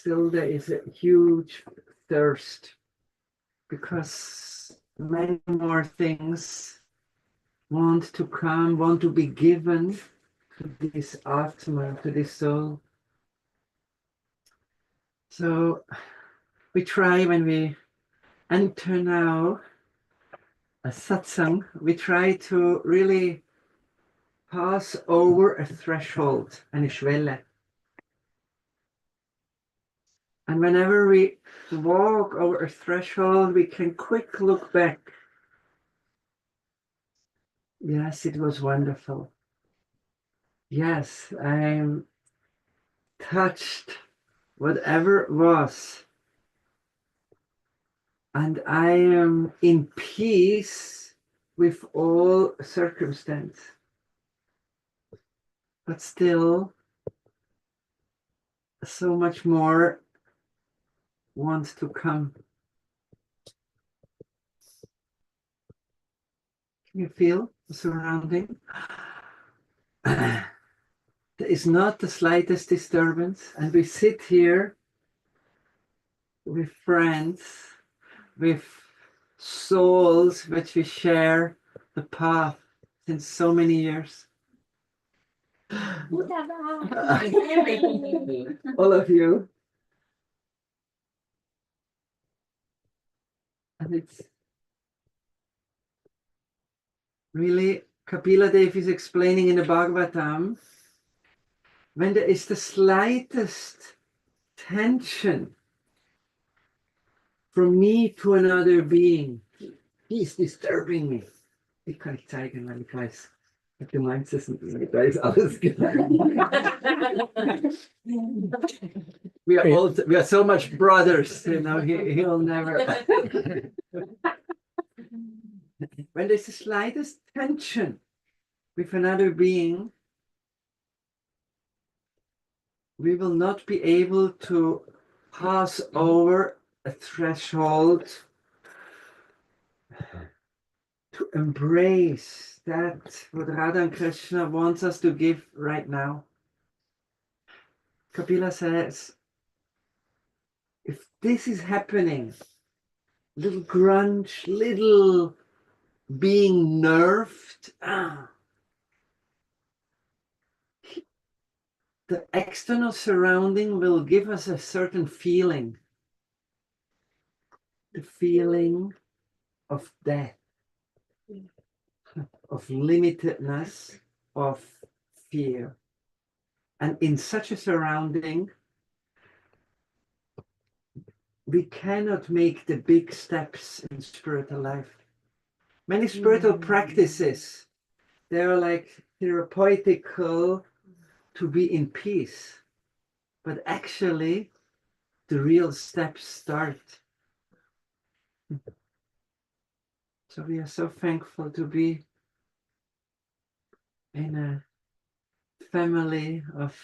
still there is a huge thirst, because many more things want to come, want to be given to this Atma, to this soul. So we try, when we enter now a satsang, we try to really pass over a threshold, eine Schwelle. And whenever we walk over a threshold, we can quick look back. Yes, it was wonderful. Yes, I'm touched, whatever it was. And I am in peace with all circumstance. But still, so much more wants to come. Can you feel the surrounding? There is not the slightest disturbance, and we sit here with friends, with souls which we share the path since so many years. All of you. And it's really, Kapila Dev is explaining in the Bhagavatam, when there is the slightest tension from me to another being, he is disturbing me. Ich kann nicht zeigen, weil ich weiß, du meinst es nicht, da ist alles klar. We are so much brothers, you know, he'll never. When there's the slightest tension with another being, we will not be able to pass over a threshold to embrace that what Radha and Krishna wants us to give right now. Kapila says, if this is happening, little grunge, little being nerved, the external surrounding will give us a certain feeling, the feeling of death, of limitedness, of fear. And in such a surrounding, we cannot make the big steps in spiritual life. Many spiritual practices, they are like therapeutical to be in peace. But actually, the real steps start. So we are so thankful to be in a family of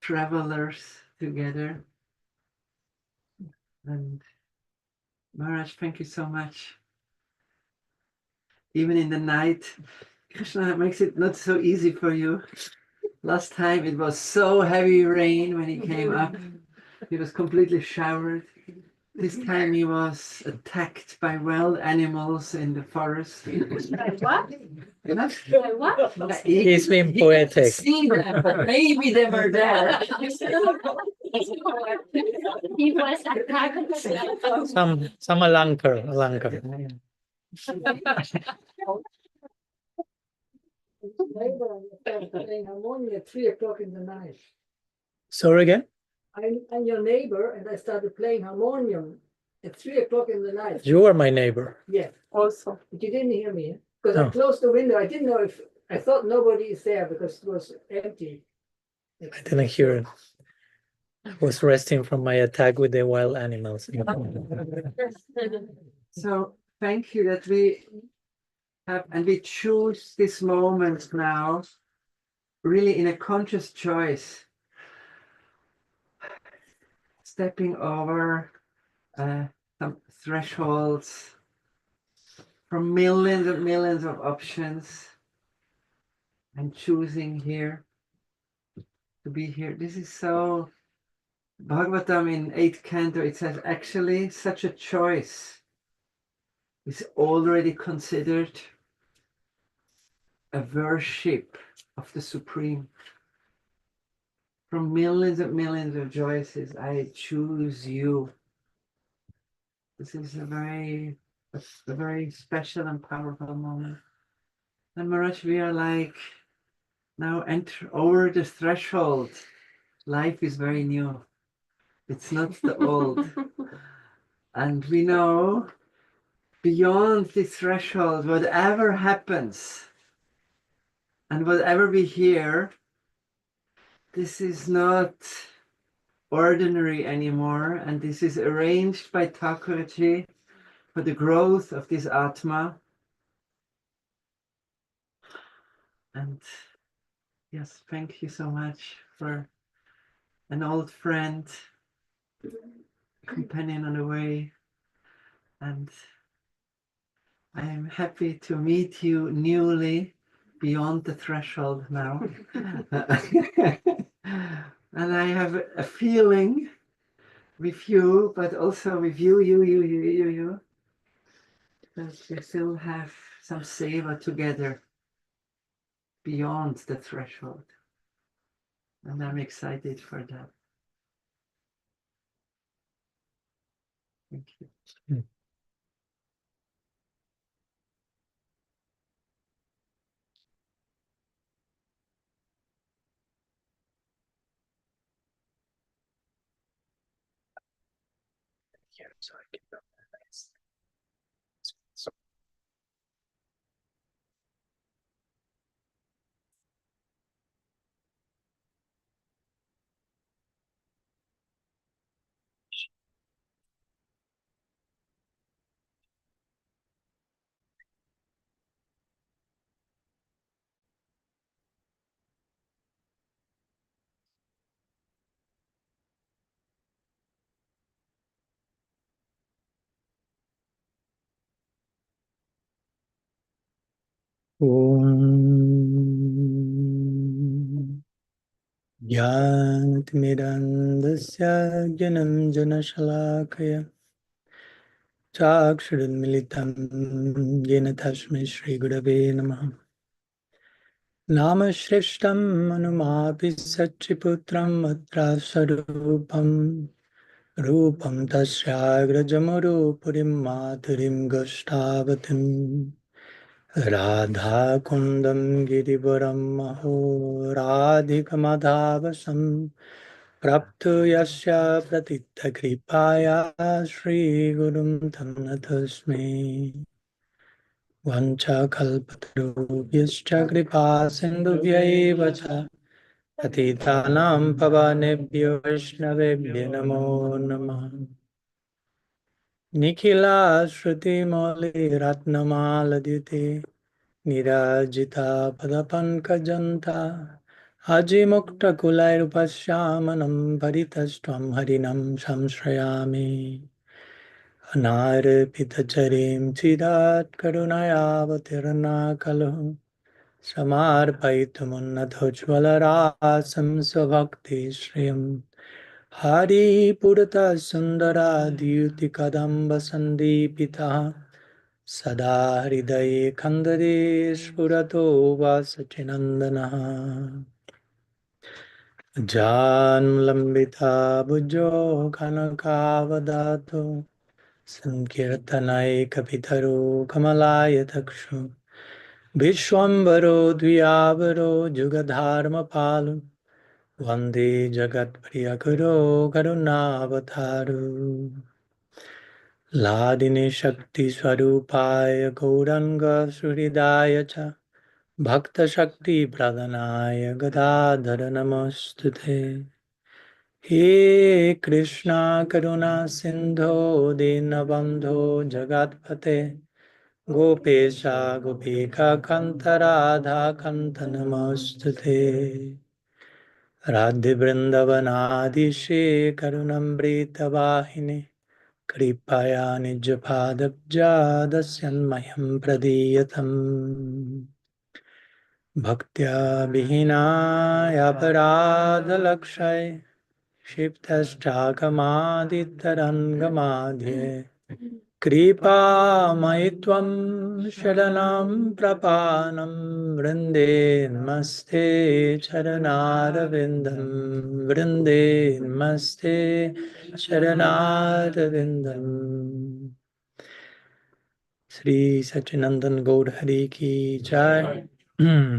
travelers together. And Maharaj, thank you so much. Even in the night, Krishna makes it not so easy for you. Last time it was so heavy rain when he came up. He was completely showered. This time he was attacked by wild animals in the forest. What? What? He's been poetic. See them, but maybe they were there. He was attacked. Some alankar. Playing harmonium at 3 o'clock in the night. Sorry again? I'm your neighbor, and I started playing harmonium at 3 o'clock in the night. You are my neighbor. Yeah, Also, but you didn't hear me because No. I closed the window. I didn't know if I thought nobody is there because it was empty. I didn't hear it. I was resting from my attack with the wild animals. so thank you that we have, and we choose this moment now, really in a conscious choice, stepping over some thresholds from millions of options and choosing here to be here. This is so Bhagavatam in 8th canto, it says actually such a choice is already considered a worship of the Supreme. From millions and millions of choices, I choose you. This is a very special and powerful moment. And Maharaj, we are like now enter over the threshold. Life is very new. It's not the old. And we know beyond the threshold, whatever happens and whatever we hear, this is not ordinary anymore. And this is arranged by Thakurji for the growth of this Atma. And yes, thank you so much for an old friend, companion on the way. And I am happy to meet you newly beyond the threshold now. And I have a feeling with you, but also with you, that we still have some seva together beyond the threshold. And I'm excited for that. Thank you. Om Jnanatimirandasya Jnanam Janashalakaya Chakshurunmilitam Yena Tasmai Shri Gurave Namaha Nama Shrishtam Manumapi Satchiputram Atra Sarupam Rupam Tasyagrajamuru Purim Maturim Gastavatim Radha Kundam Girivaram Maho Radhika Madhavasam Praptu Yasya Pratita Kripaya Shri Gurum Tamnatasme Vancha Kalpatarubhyascha Kripa Sindhuvyaiva Cha Patitanam Pavanebhyo Vaishnavebhyo Namo Namah Nikhila Shruti Moli Ratnamaladhyate Nirajita Padapankajanta Ajimukta Kulairupasyamanam Paritastvam Harinam Samshrayami Anarpitacharim Chidat Karunayavatirana Kalu Samarpaitumunnathojvalarasam Svabhakti Shriyam Hari Purata Sundara Dhyuti Kadamba Sandipita Sada Hridaye Khandare Spurato Vasachinandana Jan Lambita Bhujo Kanakavadato Sankirtanai Kapitaro Kamalaya Takshu Vishwambaro Dvyavaro Jugadharma Palu Vande Jagat Priyakaro Karunavataru Ladini Shakti Swarupaya Gauranga Suhridaya Cha Bhakta Shakti Pradhanaya Gadadhara Namostute He Krishna Karuna Sindho Dinabandho Jagatpate Gopesha Gopika Kanta Radha Kanta Namostute Radhi Vrindavanadi She Karunamrita Vahine Kripaya Nijapadabrja Dasyanmayam Pradiyatam Bhaktya Vihinaya Aparadha Lakshay Kshiptasthakamaditarangamadhye Kripa maitvam sharanam prapanam Vrinde namaste charanarvindam Vrinde namaste charanarvindam. Sri Satchidanand Gaur Hari Ki Jai.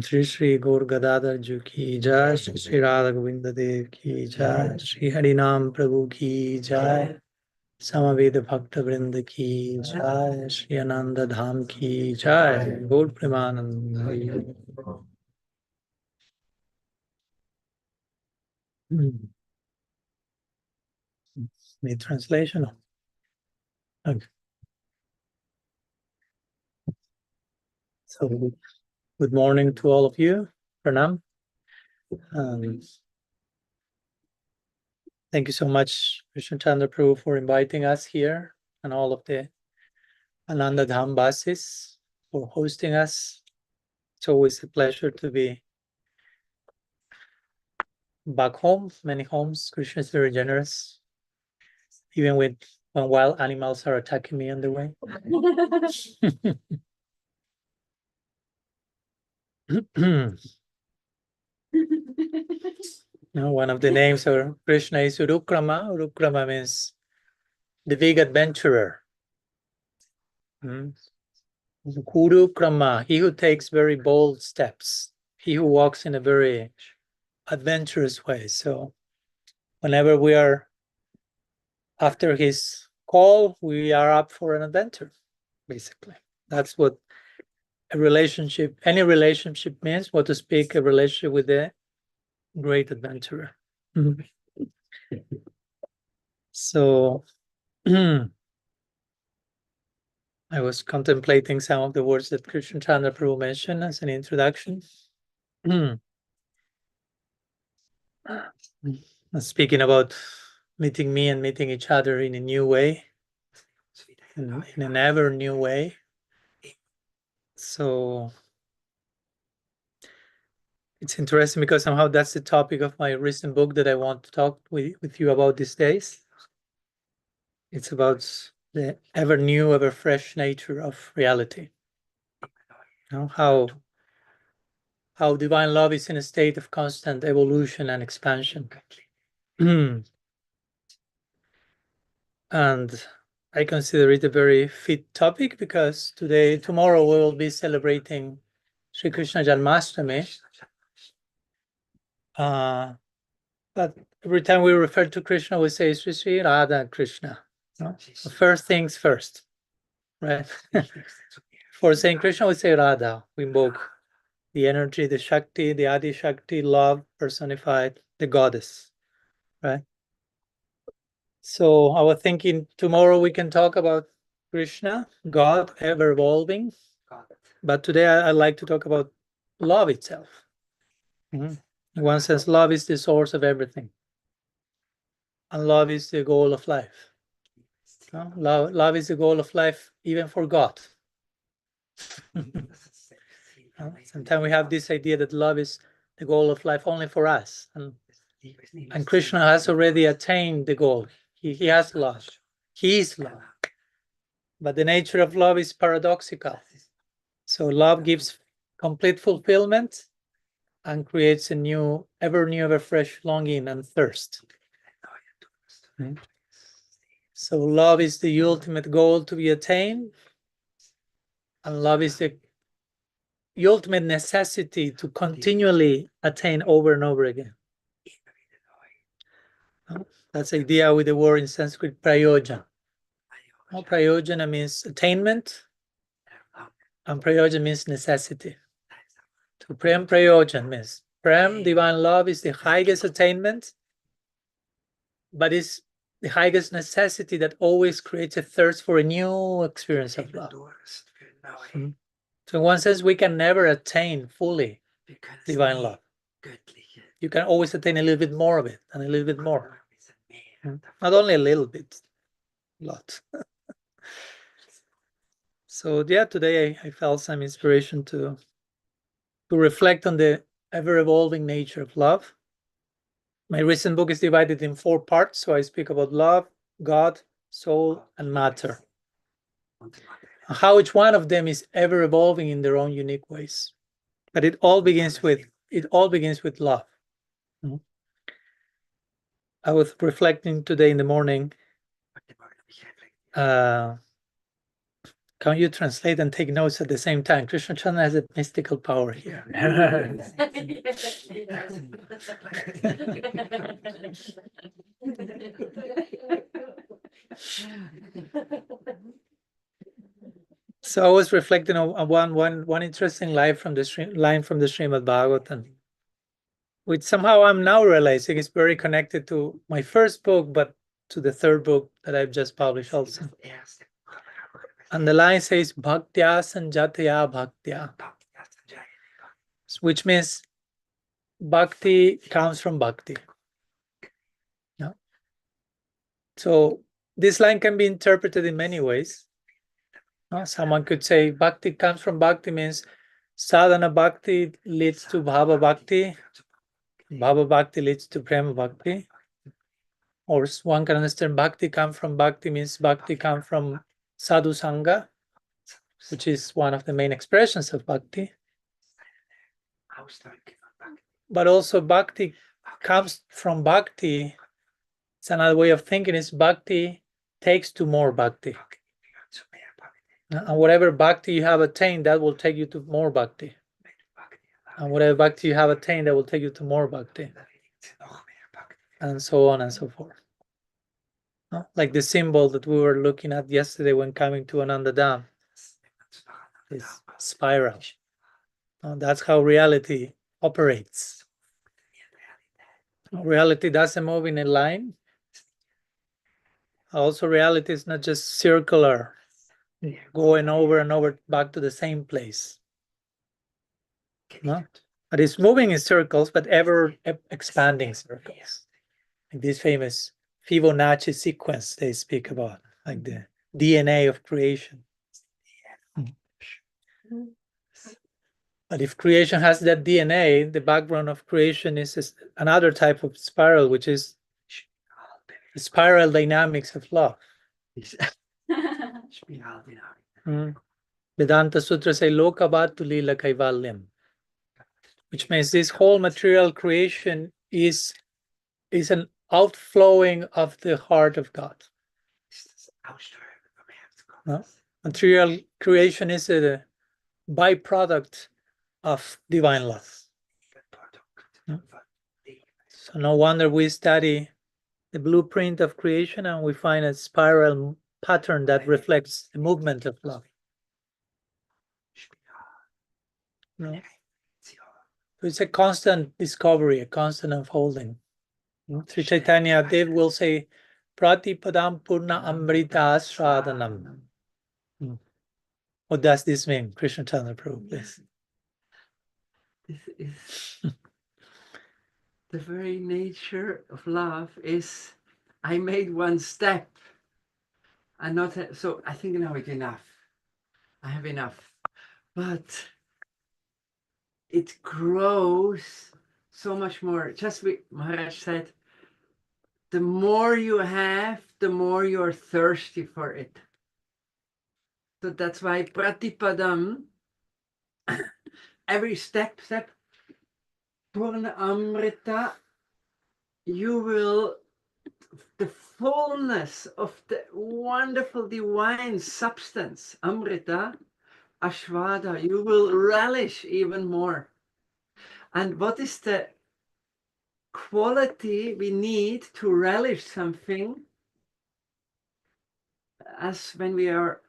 Sri Sri Gaur Gadadhar Ji Ki Jai. Sri Sri Radha Govinda Dev Ki Jai. Sri Harinam Prabhu Ki Jai. Samaveda Bhakta Vrinda Ki Jai. Sri Ananda Dham Ki Jai. Gaur Premanand. Need translation? Okay. So, good morning to all of you. Pranam. Thank you so much, Krishna Chandra Prabhu, for inviting us here, and all of the Ananda Dham Basis for hosting us. It's always a pleasure to be back home. Many homes. Krishna is very generous, even when wild animals are attacking me on the way. Now, one of the names of Krishna is Urukrama. Urukrama means the big adventurer. Urukrama, he who takes very bold steps, he who walks in a very adventurous way. So whenever we are after his call, we are up for an adventure, basically. That's what a relationship, any relationship means, what to speak, a relationship with a great adventurer. So I was contemplating some of the words that Krishna Chandra Prabhu mentioned as an introduction. Speaking about meeting me and meeting each other in a new way, in an ever new way. So it's interesting because somehow that's the topic of my recent book that I want to talk with you about these days. It's about the ever new, ever fresh nature of reality. You know, how divine love is in a state of constant evolution and expansion. And I consider it a very fit topic because tomorrow we will be celebrating Sri Krishna Janmashtami. But every time we refer to Krishna, we say Sri Sri Radha Krishna. No? So first things first, right? For saying Krishna, we say Radha. We invoke the energy, the Shakti, the Adi Shakti, love personified, the goddess, right? So I was thinking tomorrow we can talk about Krishna, God, ever evolving. But today I like to talk about love itself. One says love is the source of everything. And love is the goal of life. Love is the goal of life even for God. Sometimes we have this idea that love is the goal of life only for us. And Krishna has already attained the goal. He has love. He is love. But the nature of love is paradoxical. So love gives complete fulfillment and creates a new, ever fresh longing and thirst. So love is the ultimate goal to be attained. And love is the ultimate necessity to continually attain over and over again. That's the idea with the word in Sanskrit, prayojana. Prayojana means attainment, and prayojana means necessity. So prem prayojana means prem, divine love, is the highest attainment, but it's the highest necessity that always creates a thirst for a new experience of love. So in one sense, we can never attain fully divine love. You can always attain a little bit more of it, and a little bit more. Not only a little bit, a lot. So yeah, today I felt some inspiration to reflect on the ever-evolving nature of love. My recent book is divided in 4 parts, so I speak about love, God, soul, and matter. How each one of them is ever evolving in their own unique ways. But it all begins with love. I was reflecting today in the morning. Can you translate and take notes at the same time? Krishna Chandra has a mystical power here. So I was reflecting on one interesting line from the Srimad Bhagavatam, which somehow I'm now realizing is very connected to my first book, but to the third book that I've just published also. And the line says, Bhaktya Sanjataya Bhaktya, which means Bhakti comes from Bhakti. Yeah. So this line can be interpreted in many ways. Someone could say Bhakti comes from Bhakti means Sadhana Bhakti leads to Bhava Bhakti, Bhava Bhakti leads to Prema Bhakti. Or one can understand Bhakti comes from Bhakti means Bhakti comes from Sadhu Sangha, which is one of the main expressions of Bhakti. But also Bhakti comes from Bhakti. It's another way of thinking is Bhakti takes to more Bhakti. And whatever Bhakti you have attained, that will take you to more Bhakti. And whatever Bhakti you have attained, that will take you to more Bhakti. And so on and so forth. Like the symbol that we were looking at yesterday when coming to Ananda Dham. This spiral. That's how reality operates. Reality doesn't move in a line. Also, reality is not just circular, going over and over back to the same place. No? But it's moving in circles, but ever expanding circles. Like this famous Fibonacci sequence they speak about, like the DNA of creation. But if creation has that DNA, the background of creation is another type of spiral, which is the spiral dynamics of love. Vedanta Sutra say Lokabhatu Lila Kaivalyam, which means this whole material creation is an outflowing of the heart of God. Material creation is a byproduct of divine love. So no wonder we study the blueprint of creation and we find a spiral pattern that reflects the movement of love. So it's a constant discovery, a constant unfolding. Sri Chaitanya Dev will say, Pratipadam Purna Amrita Sradanam. What does this mean? Krishna Chandra Prabhu, please. This is the very nature of love is I made one step and not so I think now it's enough. I have enough. But it grows so much more. Just what Maharaj said, the more you have, the more you're thirsty for it. So that's why Pratipadam, every step, Purna Amrita, you will, the fullness of the wonderful divine substance, Amrita, Ashvada, you will relish even more. And what is the quality we need to relish something? As when we are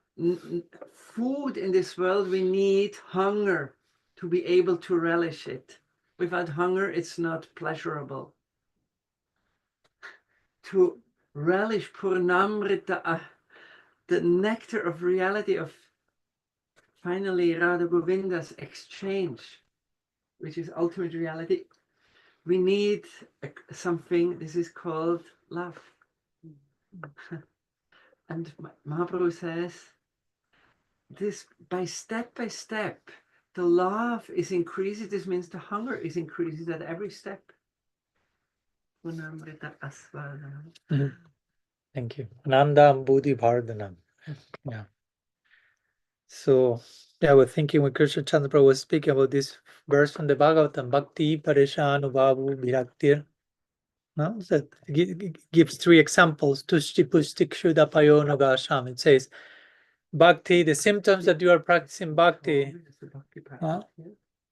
food in this world, we need hunger to be able to relish it. Without hunger, it's not pleasurable. To relish Purnamrita, the nectar of reality of finally Radha Govinda's exchange, which is ultimate reality, we need something, this is called love. And Mahaprabhu says, this by step, the love is increasing. This means the hunger is increasing at every step. Gunamrita Asvadana. Thank you. Ananda Buddhi Bhardhanam. Yeah. So, yeah, we're thinking when Krishna Chandra Prabhu was speaking about this verse from the Bhagavatam, Bhakti Parishanu Babu Viraktir. No, that gives three examples. Tushti Pushti Kshuda Payona Gasham. It says, Bhakti, the symptoms that you are practicing Bhakti,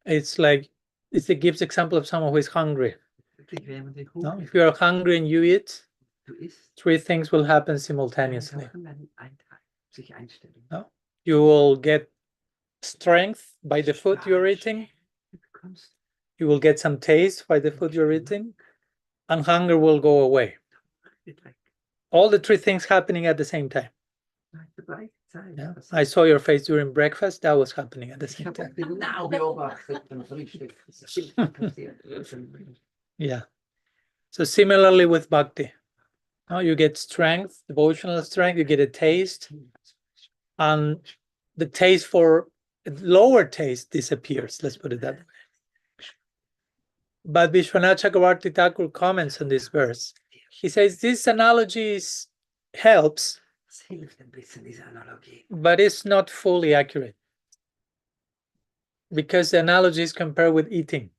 it's like, it gives example of someone who is hungry. No? If you are hungry and you eat, three things will happen simultaneously. No? You will get strength by the food you're eating. You will get some taste by the food you're eating, and hunger will go away. All the three things happening at the same time. Yeah. I saw your face during breakfast. That was happening at the same time. Yeah. So similarly with Bhakti, you get strength, devotional strength, you get a taste, and the taste for lower taste disappears. Let's put it that way. But Vishwanath Chakravarti Thakur comments on this verse. He says this analogy helps, but it's not fully accurate, because the analogy is compared with eating.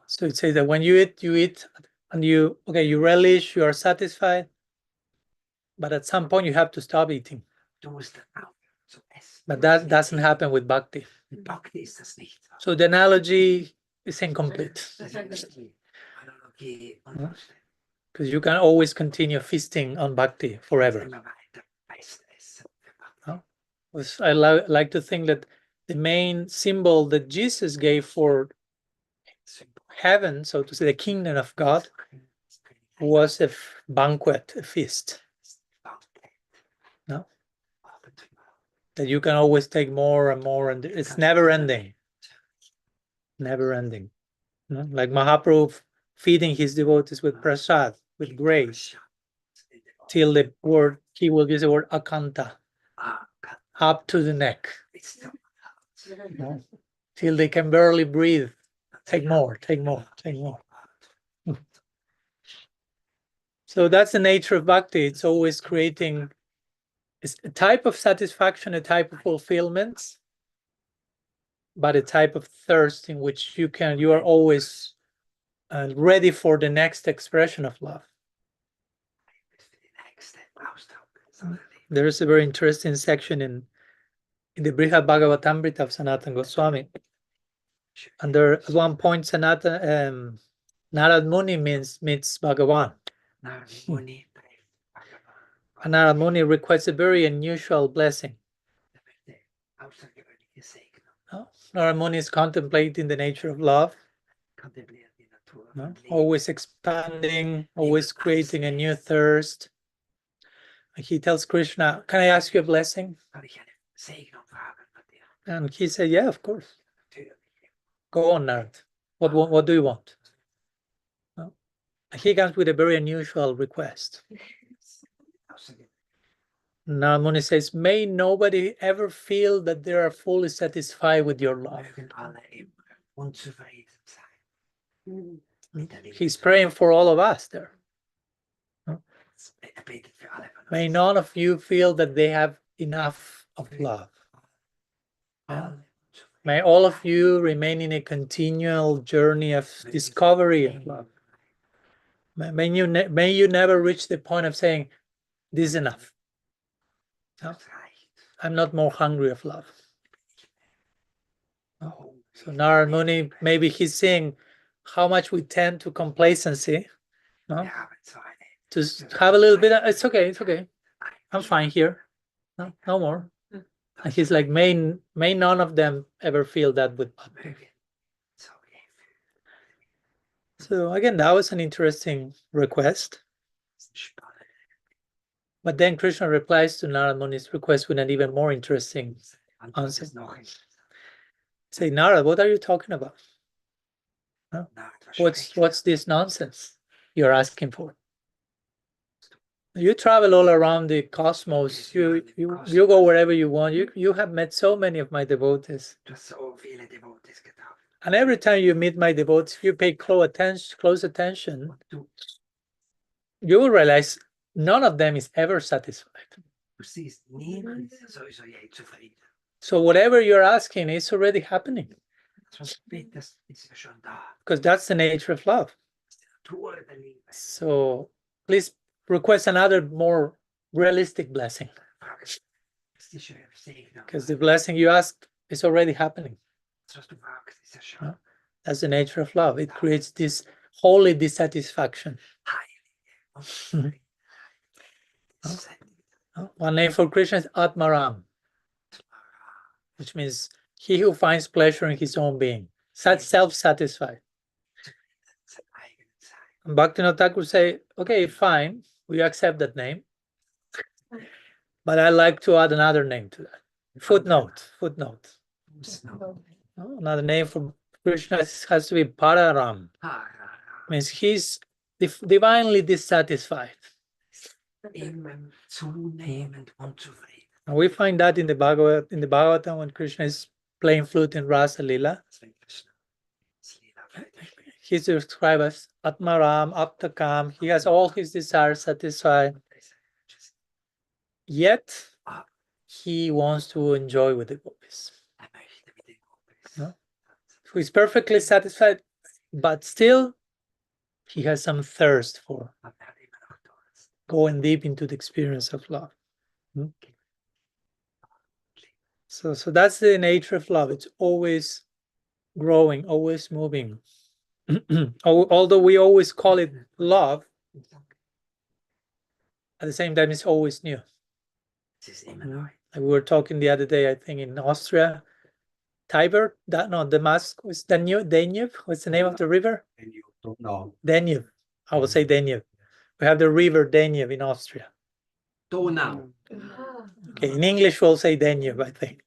So it says that when you eat, and you relish, you are satisfied, but at some point you have to stop eating. But that doesn't happen with Bhakti. So the analogy is incomplete. Because you can always continue feasting on Bhakti forever. I like to think that the main symbol that Jesus gave for heaven, so to say, the kingdom of God, was a banquet, a feast. No? That you can always take more and more, and it's never ending. Never ending. No? Like Mahaprabhu feeding his devotees with prasad, with grace, till the word, he will use the word akanta, up to the neck. No? Till they can barely breathe. Take more, take more, take more. So that's the nature of Bhakti. It's always creating a type of satisfaction, a type of fulfillment, but a type of thirst in which you are always ready for the next expression of love. There is a very interesting section in the Brihad Bhagavatamrita of Sanatana Goswami. And there, at one point, Narad Muni meets Bhagavan. And Narad Muni requests a very unusual blessing. Narad Muni is contemplating the nature of love, always expanding, always creating a new thirst. And he tells Krishna, can I ask you a blessing? And he said, yeah, of course. Go on, Narad. What do you want? He comes with a very unusual request. Narad Muni says, may nobody ever feel that they are fully satisfied with your love. He's praying for all of us there. May none of you feel that they have enough of love. May all of you remain in a continual journey of discovery of love. May you never reach the point of saying, this is enough. No? I'm not more hungry of love. No. So Narad Muni, maybe he's saying how much we tend to complacency. No? To have a little bit, it's okay. I'm fine here. No more. And he's like, may none of them ever feel that with Bhakti. So again, that was an interesting request. But then Krishna replies to Narad Muni's request with an even more interesting answer. Say, Narad, what are you talking about? Huh? What's this nonsense you're asking for? You travel all around the cosmos. You go wherever you want. You have met so many of my devotees. And every time you meet my devotees, if you pay close attention, you will realize none of them is ever satisfied. Precies, niemand is sowieso jij tevreden. So whatever you're asking is already happening, Zoals dit is er schon da. because that's the nature of love. Door de liefde. So please request another more realistic blessing, because the blessing you asked is already happening. Zoals du fragst, is er schon. That's the nature of love. It creates this holy dissatisfaction. One name for Krishna is Atmaram, which means he who finds pleasure in his own being, self-satisfied. And Bhaktivinoda Thakur say, okay, fine, we accept that name, but I like to add another name to that. Footnote. Another name for Krishna has to be Pararam. Means he's divinely dissatisfied. Zunehmend unzufrieden. And we find that in the Bhagavatam when Krishna is playing flute in Rasa Lila. He's described as Atmaram, Aptakam. He has all his desires satisfied. Yet he wants to enjoy with the gopis. No? So he's perfectly satisfied, but still he has some thirst for going deep into the experience of love. So that's the nature of love. It's always growing, always moving. Although we always call it love, at the same time it's always new. Like we were talking the other day, I think in Austria, Tiber, Damascus, was Danube? What's the name of the river? Danube. I will say Danube. We have the river Danube in Austria. Donau. Okay, in English we'll say Danube, I think.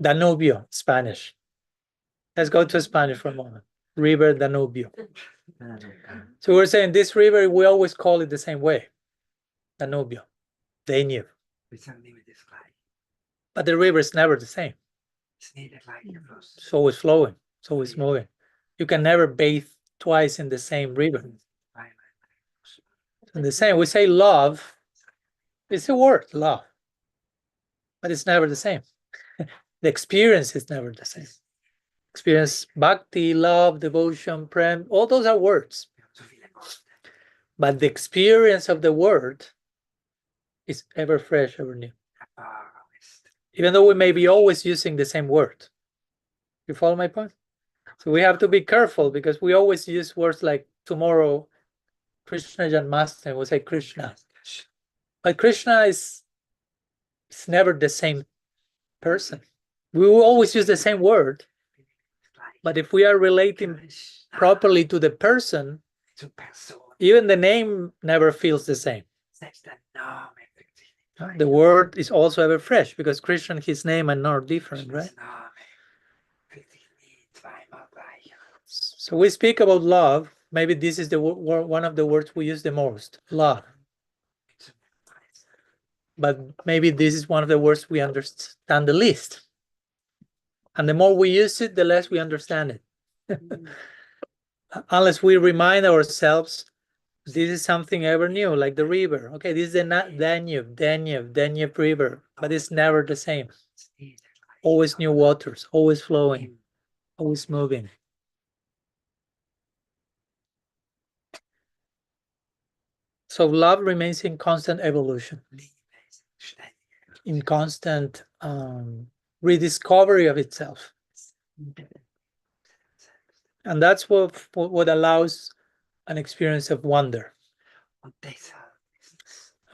Danubio, Spanish. Let's go to Spanish for a moment. River Danubio. So we're saying this river, we always call it the same way. Danubio, Danube. But the river is never the same. It's always flowing, it's always moving. You can never bathe twice in the same river. In the same, we say love, it's a word, love, but it's never the same. The experience is never the same. Experience, bhakti, love, devotion, prem, all those are words. But the experience of the word is ever fresh, ever new. Even though we may be always using the same word. You follow my point? So we have to be careful because we always use words like tomorrow, Krishna Janmashtami, we say Krishna. But Krishna is never the same person. We will always use the same word. But if we are relating properly to the person, even the name never feels the same. The word is also ever fresh because Krishna and his name are not different, right? So we speak about love. Maybe this is the one of the words we use the most, love. But maybe this is one of the words we understand the least. And the more we use it, the less we understand it. Unless we remind ourselves, this is something ever new, like the river. Okay, this is the Danube River, but it's never the same. Always new waters, always flowing, always moving. So love remains in constant evolution, in constant rediscovery of itself. And that's what allows an experience of wonder. And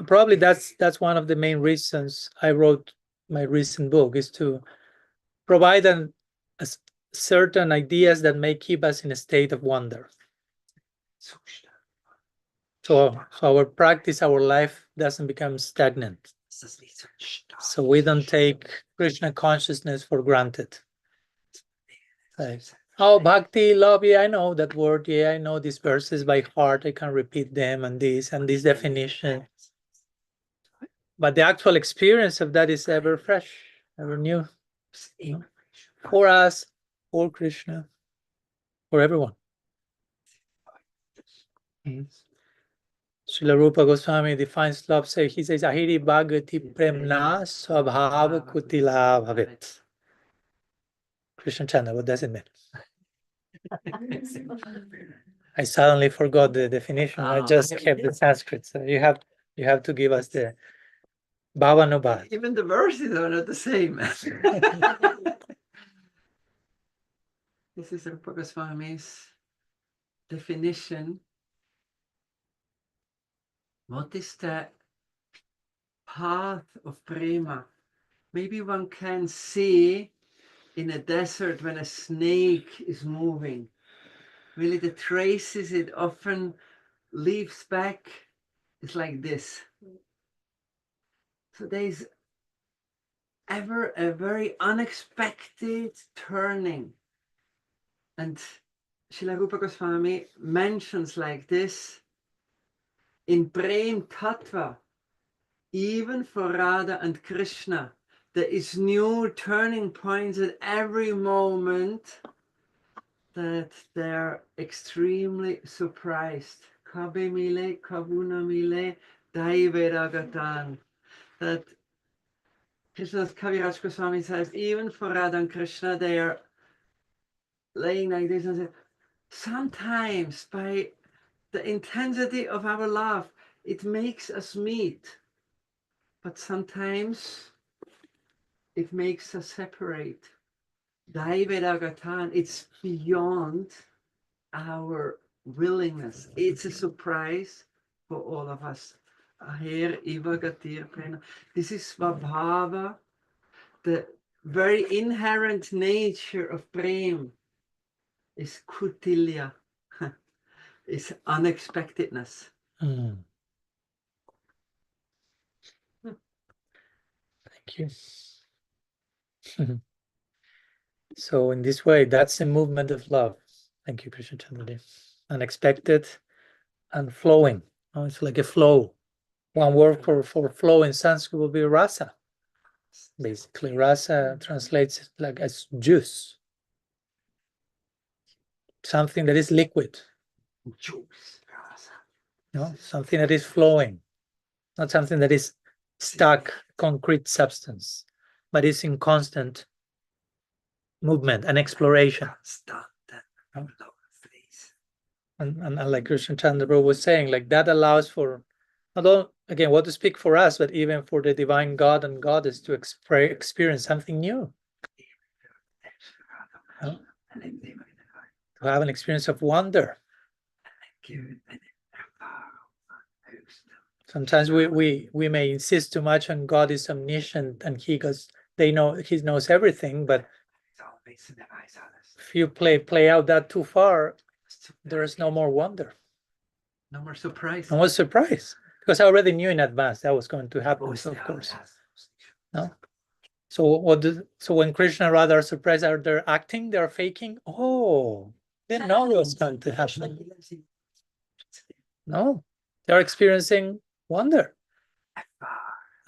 probably that's one of the main reasons I wrote my recent book, is to provide certain ideas that may keep us in a state of wonder. So our practice, our life doesn't become stagnant. So we don't take Krishna consciousness for granted. Like, oh, bhakti, love, yeah, I know that word, yeah, I know these verses by heart, I can repeat them and this definition. But the actual experience of that is ever fresh, ever new. For us, for Krishna, for everyone. Srila Rupa Goswami defines love, he says, Ahiri Bhagati Premna Swabhava Kutila Bhavet. Krishna Chandra, what does it mean? I suddenly forgot the definition. I just kept the Sanskrit. So you have to give us the Bhavanubha. Even the verses are not the same. This is Rupa Goswami's definition. What is the path of prema? Maybe one can see in a desert when a snake is moving. Really, the traces it often leaves back is like this. So there's ever a very unexpected turning. And Srila Rupa Goswami mentions like this in Prem Tattva, even for Radha and Krishna, there is new turning points at every moment that they're extremely surprised. Kabe mile, kavuna mile, daiveragatan. That Krishna's Kaviraj Goswami says, even for Radha and Krishna, they are laying like this and say, sometimes by the intensity of our love, it makes us meet. But sometimes it makes us separate. Daivedagatan, it's beyond our willingness. It's a surprise for all of us. This is Svabhava, the very inherent nature of Prem is Kutilya, is unexpectedness. Mm. Thank you. So in this way, that's the movement of love. Thank you, Krishna Chandra. Unexpected and flowing. Oh, it's like a flow. One word for flow in Sanskrit will be rasa. Basically, rasa translates like as juice. Something that is liquid. Juice, rasa. No? Something that is flowing. Not something that is stuck, concrete substance, but is in constant movement and exploration. And like Krishna Chandra was saying, like that allows for, not only, again, what to speak for us, but even for the divine God and Goddess to experience something new. To have an experience of wonder. Sometimes we may insist too much on God is omniscient and he knows everything, but if you play out that too far, there is no more wonder. No more surprise. No more surprise. Because I already knew in advance that was going to happen, so of course. No? So when Krishna and Radha are surprised, are they acting? They're faking? Oh, they know it was going to happen. No, they're experiencing wonder.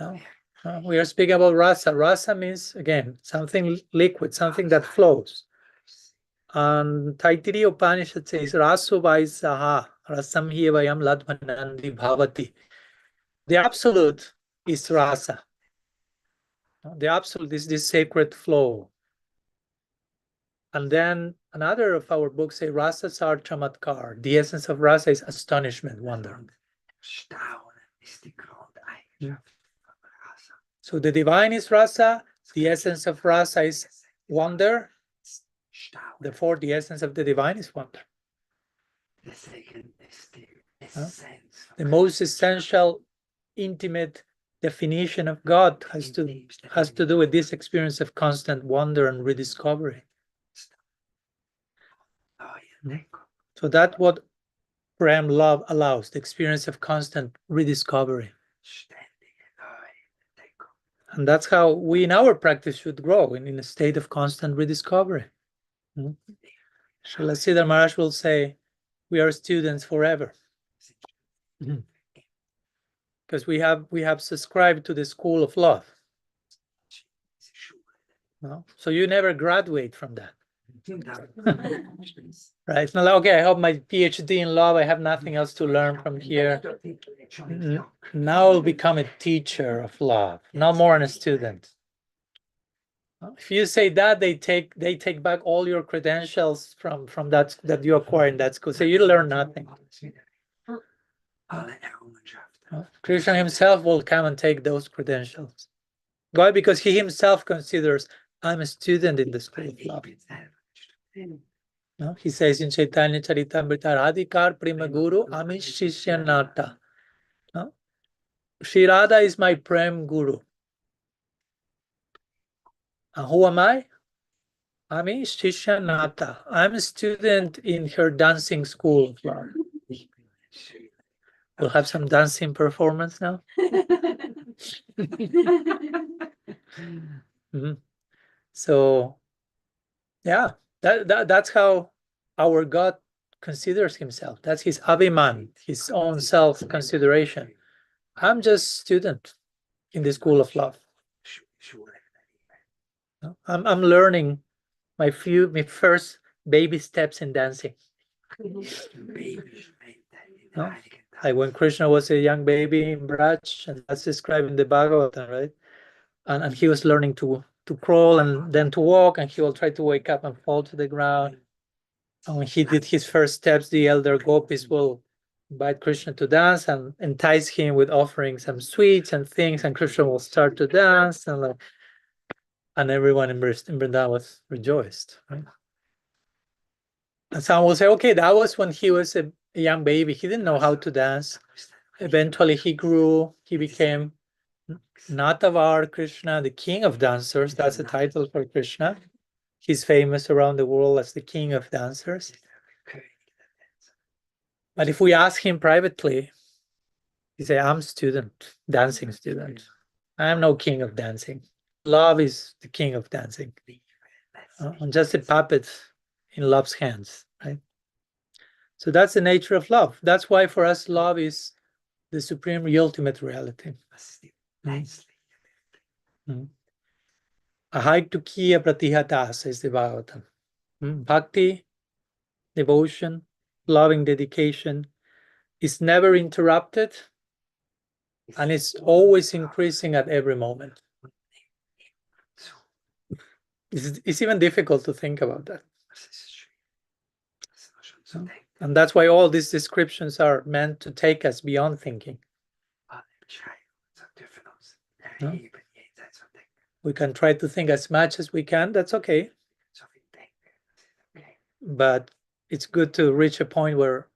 No? We are speaking about rasa. Rasa means, again, something liquid, something that flows. And Taittiriya Upanishad says, Rasu Vaisaha, Rasam hi vayam ladvanandi bhavati. The absolute is rasa. The absolute is this sacred flow. And then another of our books say, Rasa sar chamatkar. The essence of rasa is astonishment, wonder. So the divine is rasa, the essence of rasa is wonder. Therefore, the essence of the divine is wonder. The most essential, intimate definition of God has to do with this experience of constant wonder and rediscovery. So that's what Prem love allows, the experience of constant rediscovery. And that's how we in our practice should grow, in a state of constant rediscovery. Srila Siddhar Maharaj will say, we are students forever. Because we have subscribed to the school of love. No? So you never graduate from that. Right? It's not like, okay, I have my PhD in love. I have nothing else to learn from here. Now I'll become a teacher of love, no more a student. If you say that, they take back all your credentials from that you acquired in that school. So you learn nothing. Krishna himself will come and take those credentials. Why? Because he himself considers, I'm a student in the school of love. No? He says in Chaitanya Charitamrita, Radhikar Prema Guru, Ami Shishyanata. No? Shri Radha is my Prem Guru. And who am I? Ami Shishyanata. I'm a student in her dancing school of love. We'll have some dancing performance now. So, yeah, that's how our God considers himself. That's his abhiman, his own self-consideration. I'm just student in the school of love. I'm learning my first baby steps in dancing. No? Like when Krishna was a young baby in Braj, and that's described in the Bhagavatam, right? And he was learning to crawl and then to walk, and he will try to wake up and fall to the ground. And when he did his first steps, the elder gopis will invite Krishna to dance and entice him with offering some sweets and things, and Krishna will start to dance, and everyone in Vrindavan was rejoiced, right? And someone will say, okay, that was when he was a young baby. He didn't know how to dance. Eventually he grew, he became Natavar Krishna, the king of dancers. That's the title for Krishna. He's famous around the world as the king of dancers. But if we ask him privately, he say, I'm student, dancing student. I am no king of dancing. Love is the king of dancing. I'm just a puppet in love's hands, right? So that's the nature of love. That's why for us, love is the supreme, the ultimate reality. Ahaitukiya pratihata, says the Bhagavatam. Bhakti, devotion, loving dedication is never interrupted, and it's always increasing at every moment. It's even difficult to think about that. And that's why all these descriptions are meant to take us beyond thinking. No? We can try to think as much as we can, that's okay. But it's good to reach a point where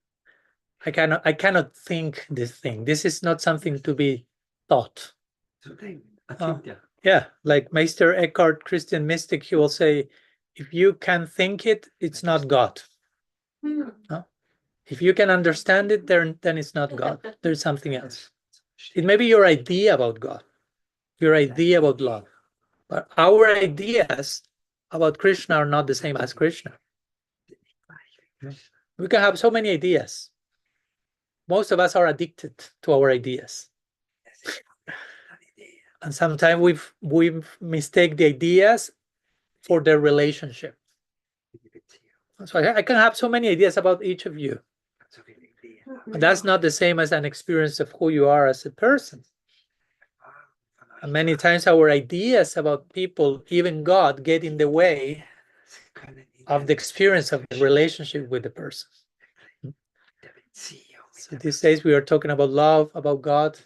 I cannot think this thing. This is not something to be thought. Yeah, like Meister Eckhart, Christian mystic, he will say, if you can think it, it's not God. No? If you can understand it, then it's not God. There's something else. It may be your idea about God, your idea about love. But our ideas about Krishna are not the same as Krishna. We can have so many ideas. Most of us are addicted to our ideas. And sometimes we mistake the ideas for their relationship. So I can have so many ideas about each of you. But that's not the same as an experience of who you are as a person. And many times our ideas about people, even God, get in the way of the experience of the relationship with the person. So these days we are talking about love, about God.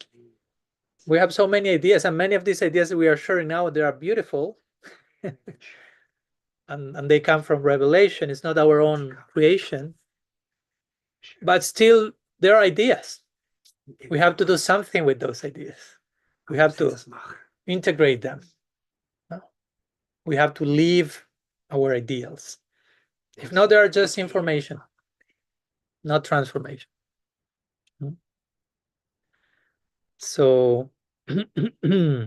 We have so many ideas, and many of these ideas that we are sharing now, they are beautiful. and they come from revelation. It's not our own creation. But still, they're ideas. We have to do something with those ideas. We have to integrate them. We have to live our ideals. If not, they are just information, not transformation. So, Bhaktya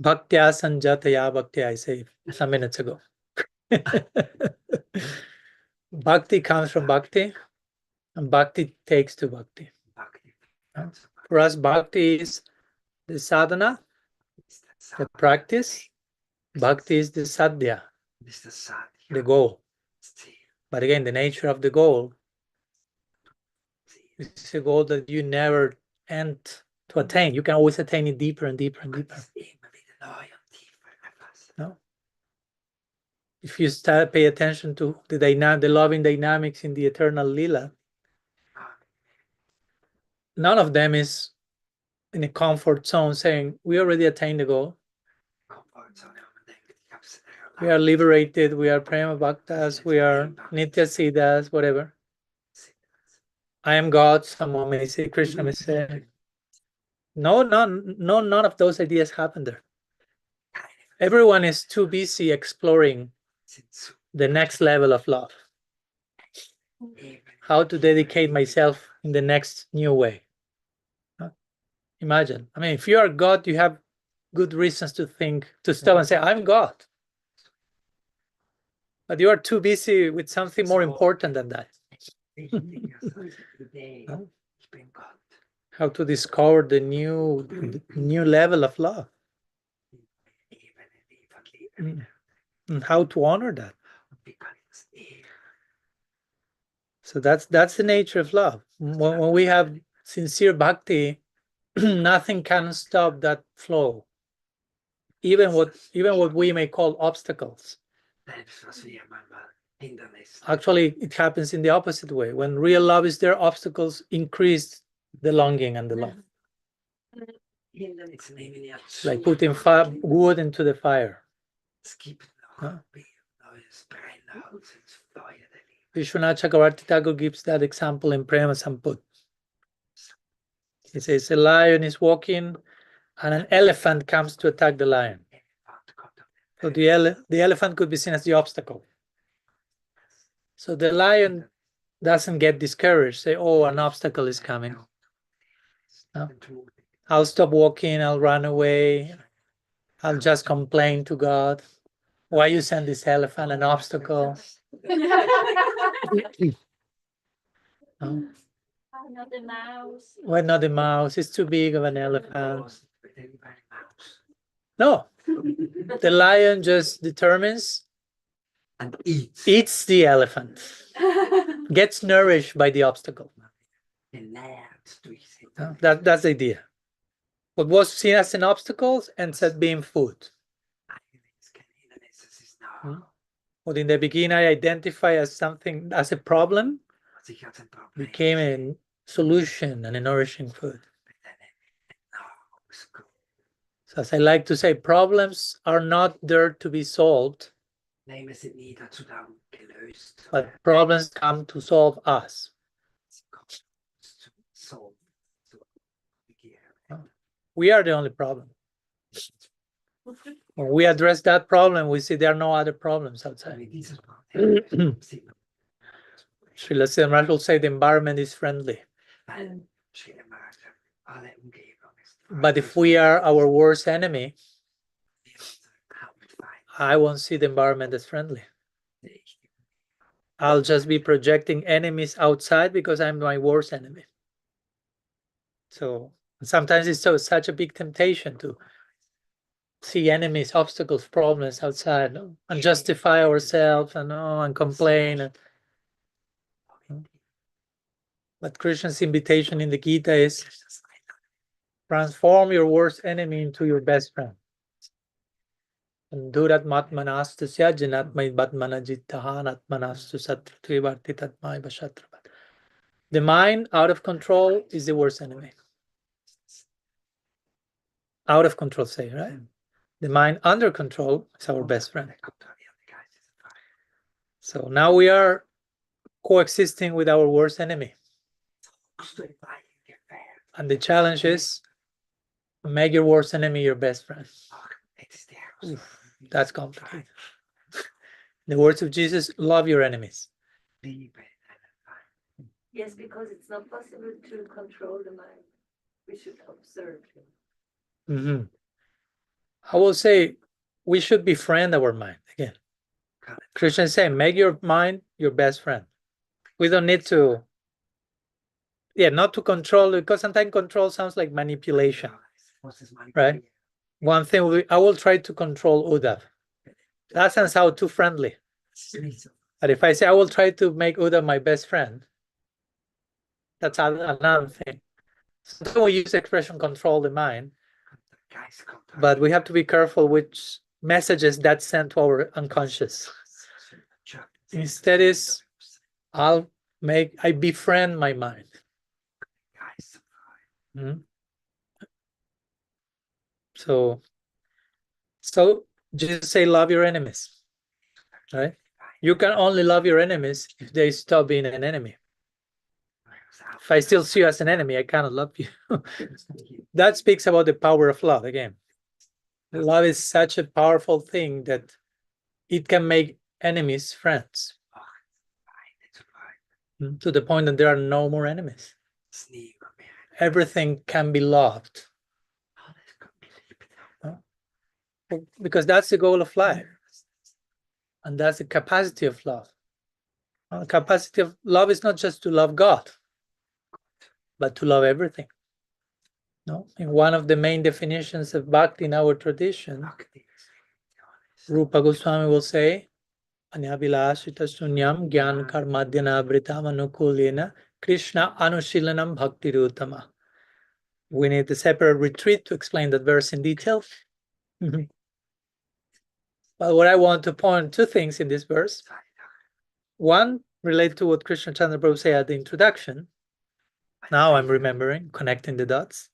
Sanjataya Bhakti, I said some minutes ago. Bhakti comes from Bhakti, and Bhakti takes to Bhakti. For us, Bhakti is the sadhana, the practice. Bhakti is the sadhya, the goal. But again, the nature of the goal is a goal that you never end to attain. You can always attain it deeper and deeper and deeper. No? If you start pay attention to the loving dynamics in the eternal lila, none of them is in a comfort zone saying, we already attained the goal. We are liberated, we are prema bhaktas, we are nitya siddhas, whatever. I am God, someone may say, Krishna may say. No, none of those ideas happen there. Everyone is too busy exploring the next level of love. How to dedicate myself in the next new way. Imagine, I mean, if you are God, you have good reasons to think, to stop and say, I'm God. But you are too busy with something more important than that. How to discover the new level of love. And how to honor that. So that's the nature of love. When we have sincere bhakti, nothing can stop that flow. Even what we may call obstacles. Actually, it happens in the opposite way. When real love is there, obstacles increase the longing and the love. It's like putting wood into the fire. Huh? Vishwanath Chakravarti Thakur gives that example in Prema Samput. He says a lion is walking and an elephant comes to attack the lion. So the elephant could be seen as the obstacle. So the lion doesn't get discouraged, say, oh, an obstacle is coming. No? I'll stop walking, I'll run away, I'll just complain to God. Why you send this elephant an obstacle? No? Not the mouse. Why not the mouse? It's too big of an elephant. No. The lion just determines and eats the elephant, gets nourished by the obstacle. That's the idea. What was seen as an obstacle ends up being food. What in the beginning I identify as something, as a problem, became a solution and a nourishing food. So as I like to say, problems are not there to be solved, but problems come to solve us. We are the only problem. When we address that problem, we see there are no other problems outside. Srila Siddhartha will say the environment is friendly. But if we are our worst enemy, I won't see the environment as friendly. I'll just be projecting enemies outside because I'm my worst enemy. So sometimes it's such a big temptation to see enemies, obstacles, problems outside, and justify ourselves and complain. But Krishna's invitation in the Gita is transform your worst enemy into your best friend. And do that matmanastasya janatmai batmanajittahan atmanastu satrivarti tatmai bashatravat. The mind out of control is the worst enemy. Out of control, say, right? The mind under control is our best friend. So now we are coexisting with our worst enemy. And the challenge is make your worst enemy your best friend. Oof, that's complicated. The words of Jesus, love your enemies. Yes, because it's not possible to control the mind. We should observe. Mm-hmm. I will say we should befriend our mind again. Krishna is saying, make your mind your best friend. We don't need to, not to control, because sometimes control sounds like manipulation, right? One thing, I will try to control Uddhav. That sounds how too friendly. But if I say I will try to make Uda my best friend, that's another thing. Sometimes we use the expression control the mind, but we have to be careful which messages that send to our unconscious. Instead is I befriend my mind. So just say love your enemies, right? You can only love your enemies if they stop being an enemy. If I still see you as an enemy, I cannot love you. That speaks about the power of love again. Love is such a powerful thing that it can make enemies friends, to the point that there are no more enemies. Everything can be loved. Because that's the goal of life. And that's the capacity of love. The capacity of love is not just to love God, but to love everything. No? In one of the main definitions of Bhakti in our tradition, Rupa Goswami will say, Anyabilashita sunyam gyan karmadhyana vritam anukulena Krishna anushilanam bhakti rutama. We need a separate retreat to explain that verse in detail. But what I want to point two things in this verse. One, relate to what Krishna Chandra Prabhu said at the introduction. Now I'm remembering, connecting the dots.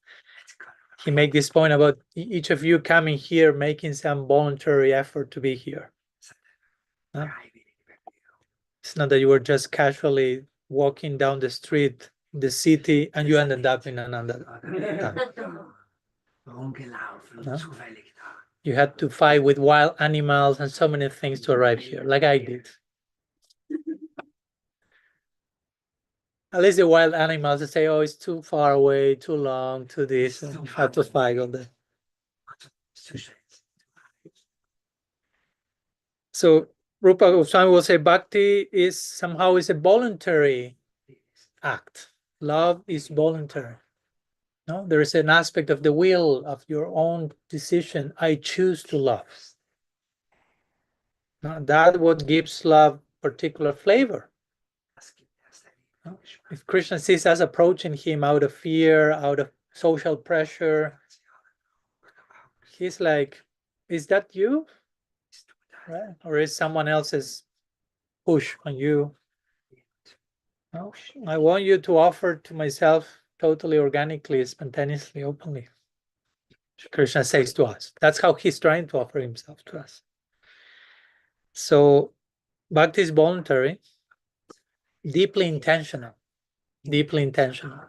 He made this point about each of you coming here, making some voluntary effort to be here. It's not that you were just casually walking down the street, the city, and you ended up in another. No? You had to fight with wild animals and so many things to arrive here, like I did. At least the wild animals, they say, oh, it's too far away, too long, too this, and you have to fight all that. So Rupa Goswami will say Bhakti is somehow a voluntary act. Love is voluntary. No, there is an aspect of the will, of your own decision. I choose to love. Now, that's what gives love particular flavor. If Krishna sees us approaching him out of fear, out of social pressure, he's like, is that you? Right? Or is someone else's push on you? No, I want you to offer to myself totally organically, spontaneously, openly. Krishna says to us. That's how he's trying to offer himself to us. So Bhakti is voluntary, deeply intentional. Deeply intentional.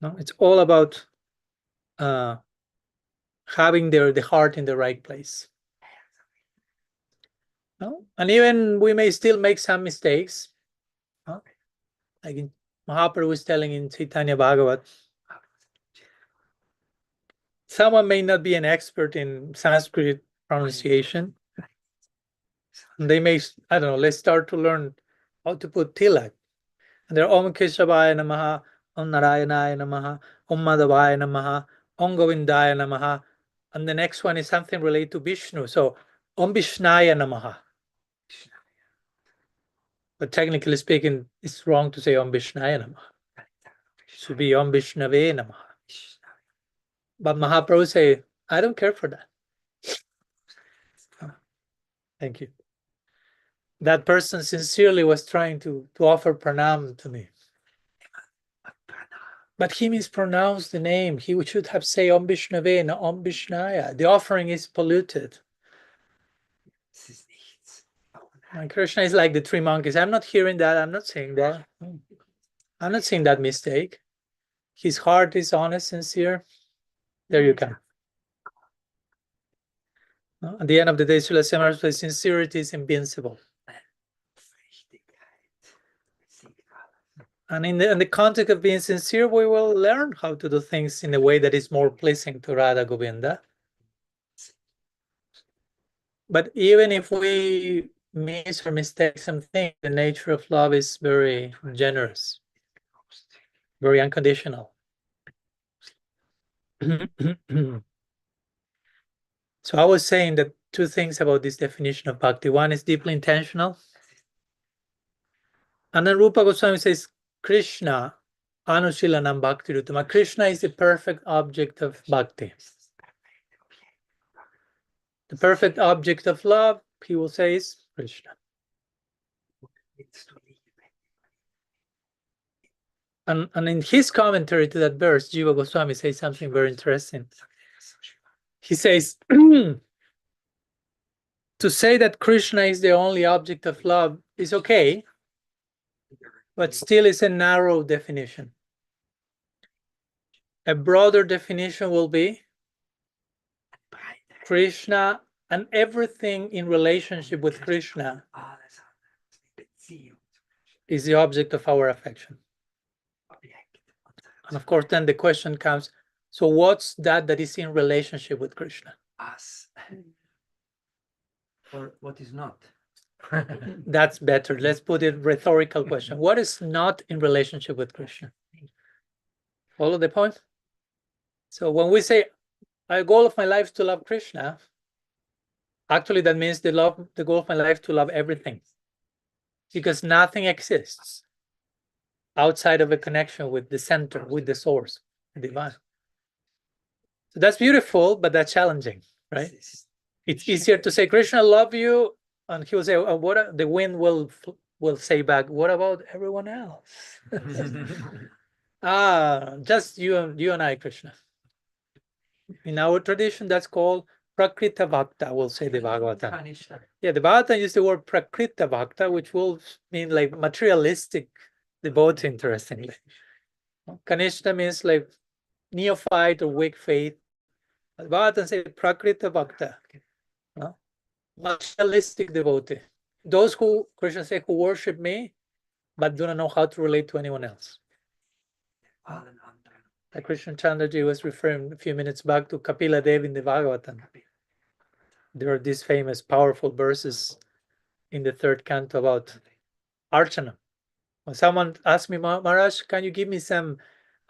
No, it's all about having the heart in the right place. No? And even we may still make some mistakes. No? Like Mahaprabhu was telling in Chaitanya Bhagavat, someone may not be an expert in Sanskrit pronunciation. And they may, I don't know, let's start to learn how to put tilak. And they're Om Keshavaya Namaha, Om Narayanaya Namaha, Om Madhavaya Namaha, Om Govindaya Namaha. And the next one is something related to Vishnu. So Om Vishnaya Namaha. But technically speaking, it's wrong to say Om Vishnaya Namaha. It should be Om Vishnave Namaha. But Mahaprabhu say, I don't care for that. Thank you. That person sincerely was trying to offer pranam to me. But he mispronounced the name. He should have said Om Vishnave, not Om Vishnaya. The offering is polluted. And Krishna is like the three monkeys. I'm not hearing that. I'm not saying that. I'm not seeing that mistake. His heart is honest, sincere. There you come. At the end of the day, Srila Srimad says sincerity is invincible. And in the context of being sincere, we will learn how to do things in a way that is more pleasing to Radha Govinda. But even if we miss or mistake something, the nature of love is very generous, very unconditional. So I was saying that two things about this definition of bhakti. One is deeply intentional. And then Rupa Goswami says, Krishna, Anushilanam Bhakti Rutama. Krishna is the perfect object of bhakti. The perfect object of love, he will say, is Krishna. And in his commentary to that verse, Jiva Goswami says something very interesting. He says, to say that Krishna is the only object of love is okay, but still is a narrow definition. A broader definition will be Krishna and everything in relationship with Krishna is the object of our affection. And of course, then the question comes, so what's that is in relationship with Krishna? Us. Or what is not? That's better. Let's put it rhetorical question. What is not in relationship with Krishna? Follow the point? So when we say, the goal of my life is to love Krishna, actually that means the goal of my life is to love everything. Because nothing exists outside of a connection with the center, with the source, the divine. So that's beautiful, but that's challenging, right? It's easier to say, Krishna, I love you, and he will say, what? The wind will say back, what about everyone else? Just you and I, Krishna. In our tradition, that's called Prakrita Bhakta, will say the Bhagavatam. Yeah, the Bhagavatam uses the word Prakrita Bhakta, which will mean like materialistic devotee, interestingly. Kanishta means like neophyte or weak faith. The Bhagavatam says Prakrita Bhakta, materialistic devotee. Those who, Krishna says, who worship me, but do not know how to relate to anyone else. Like Krishna Chandraji was referring a few minutes back to Kapila Dev in the Bhagavatam. There are these famous, powerful verses in the third canto about Archana. When someone asks me, Maharaj, can you give me some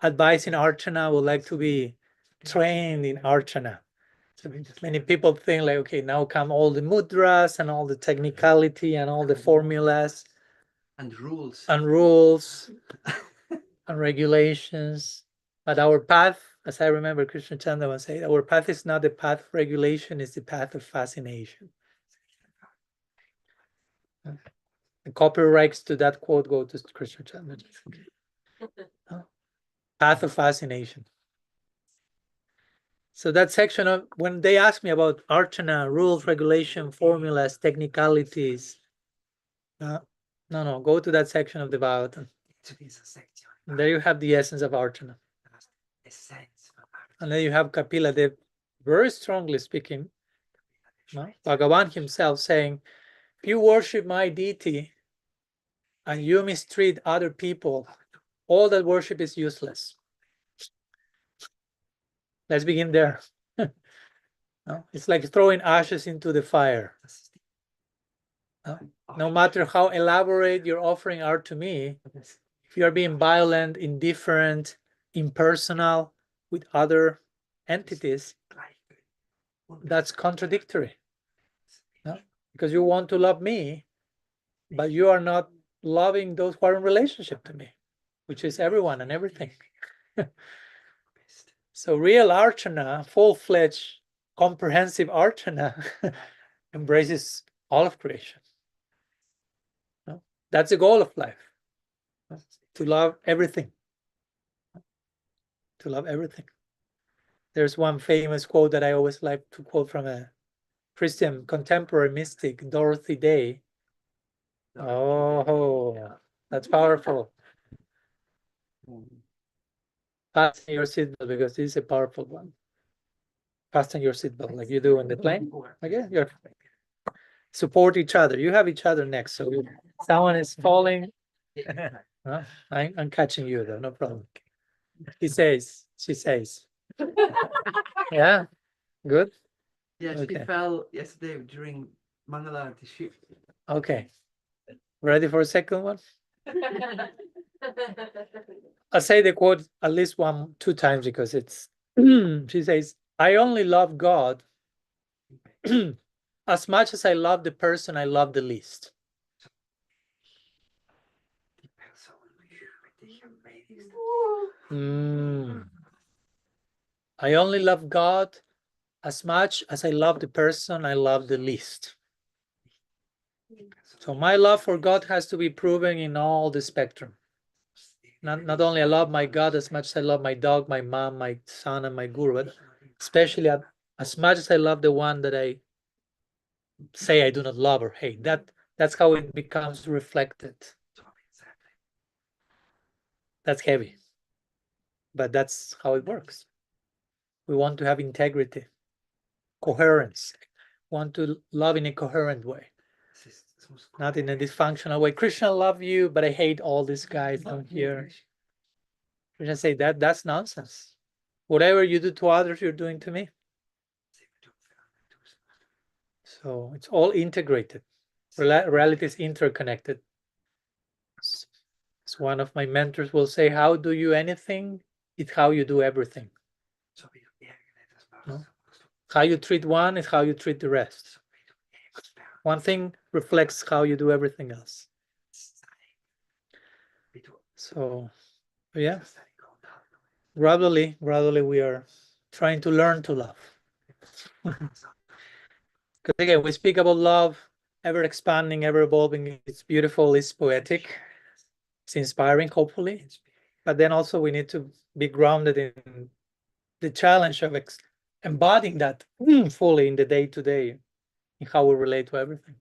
advice in Archana? I would like to be trained in Archana. So many people think like, okay, now come all the mudras and all the technicality and all the formulas. And rules. And regulations. But our path, as I remember Krishna Chandra once said, our path is not the path of regulation, it's the path of fascination. The copyrights to that quote go to Krishna Chandra. Path of fascination. So that section of, when they ask me about Archana, rules, regulation, formulas, technicalities, no, go to that section of the Bhagavatam. And there you have the essence of Archana. And then you have Kapila Dev very strongly speaking, Bhagavan himself saying, if you worship my deity and you mistreat other people, all that worship is useless. Let's begin there. It's like throwing ashes into the fire. No matter how elaborate your offering are to me, if you are being violent, indifferent, impersonal with other entities, that's contradictory. Because you want to love me, but you are not loving those who are in relationship to me, which is everyone and everything. So real Archana, full-fledged, comprehensive Archana, embraces all of creation. That's the goal of life, to love everything. To love everything. There's one famous quote that I always like to quote from a Christian contemporary mystic, Dorothy Day. Oh, that's powerful. Fasten your seatbelt because this is a powerful one. Fasten your seatbelt like you do in the plane. Okay, you're support each other. You have each other next, so if someone is falling, I'm catching you though, no problem. She says. Yeah, good. Yeah, she Okay. fell yesterday during Mangalarati. Okay, ready for a second one? I'll say the quote at least 2 times because it's, she says, I only love God as much as I love the person I love the least. I only love God as much as I love the person I love the least. So my love for God has to be proven in all the spectrum. Not only I love my God as much as I love my dog, my mom, my son, and my guru, but especially as much as I love the one that I say I do not love or hate. That's how it becomes reflected. That's heavy, but that's how it works. We want to have integrity, coherence. We want to love in a coherent way, not in a dysfunctional way. Krishna, I love you, but I hate all these guys down here. Krishna say that's nonsense. Whatever you do to others, you're doing to me. So it's all integrated. Reality is interconnected. As one of my mentors will say, how do you anything? It's how you do everything. No? How you treat one is how you treat the rest. One thing reflects how you do everything else. So, yeah, gradually we are trying to learn to love. Because again, we speak about love, ever expanding, ever evolving. It's beautiful, it's poetic, it's inspiring, hopefully. But then also we need to be grounded in the challenge of embodying that fully in the day-to-day, in how we relate to everything.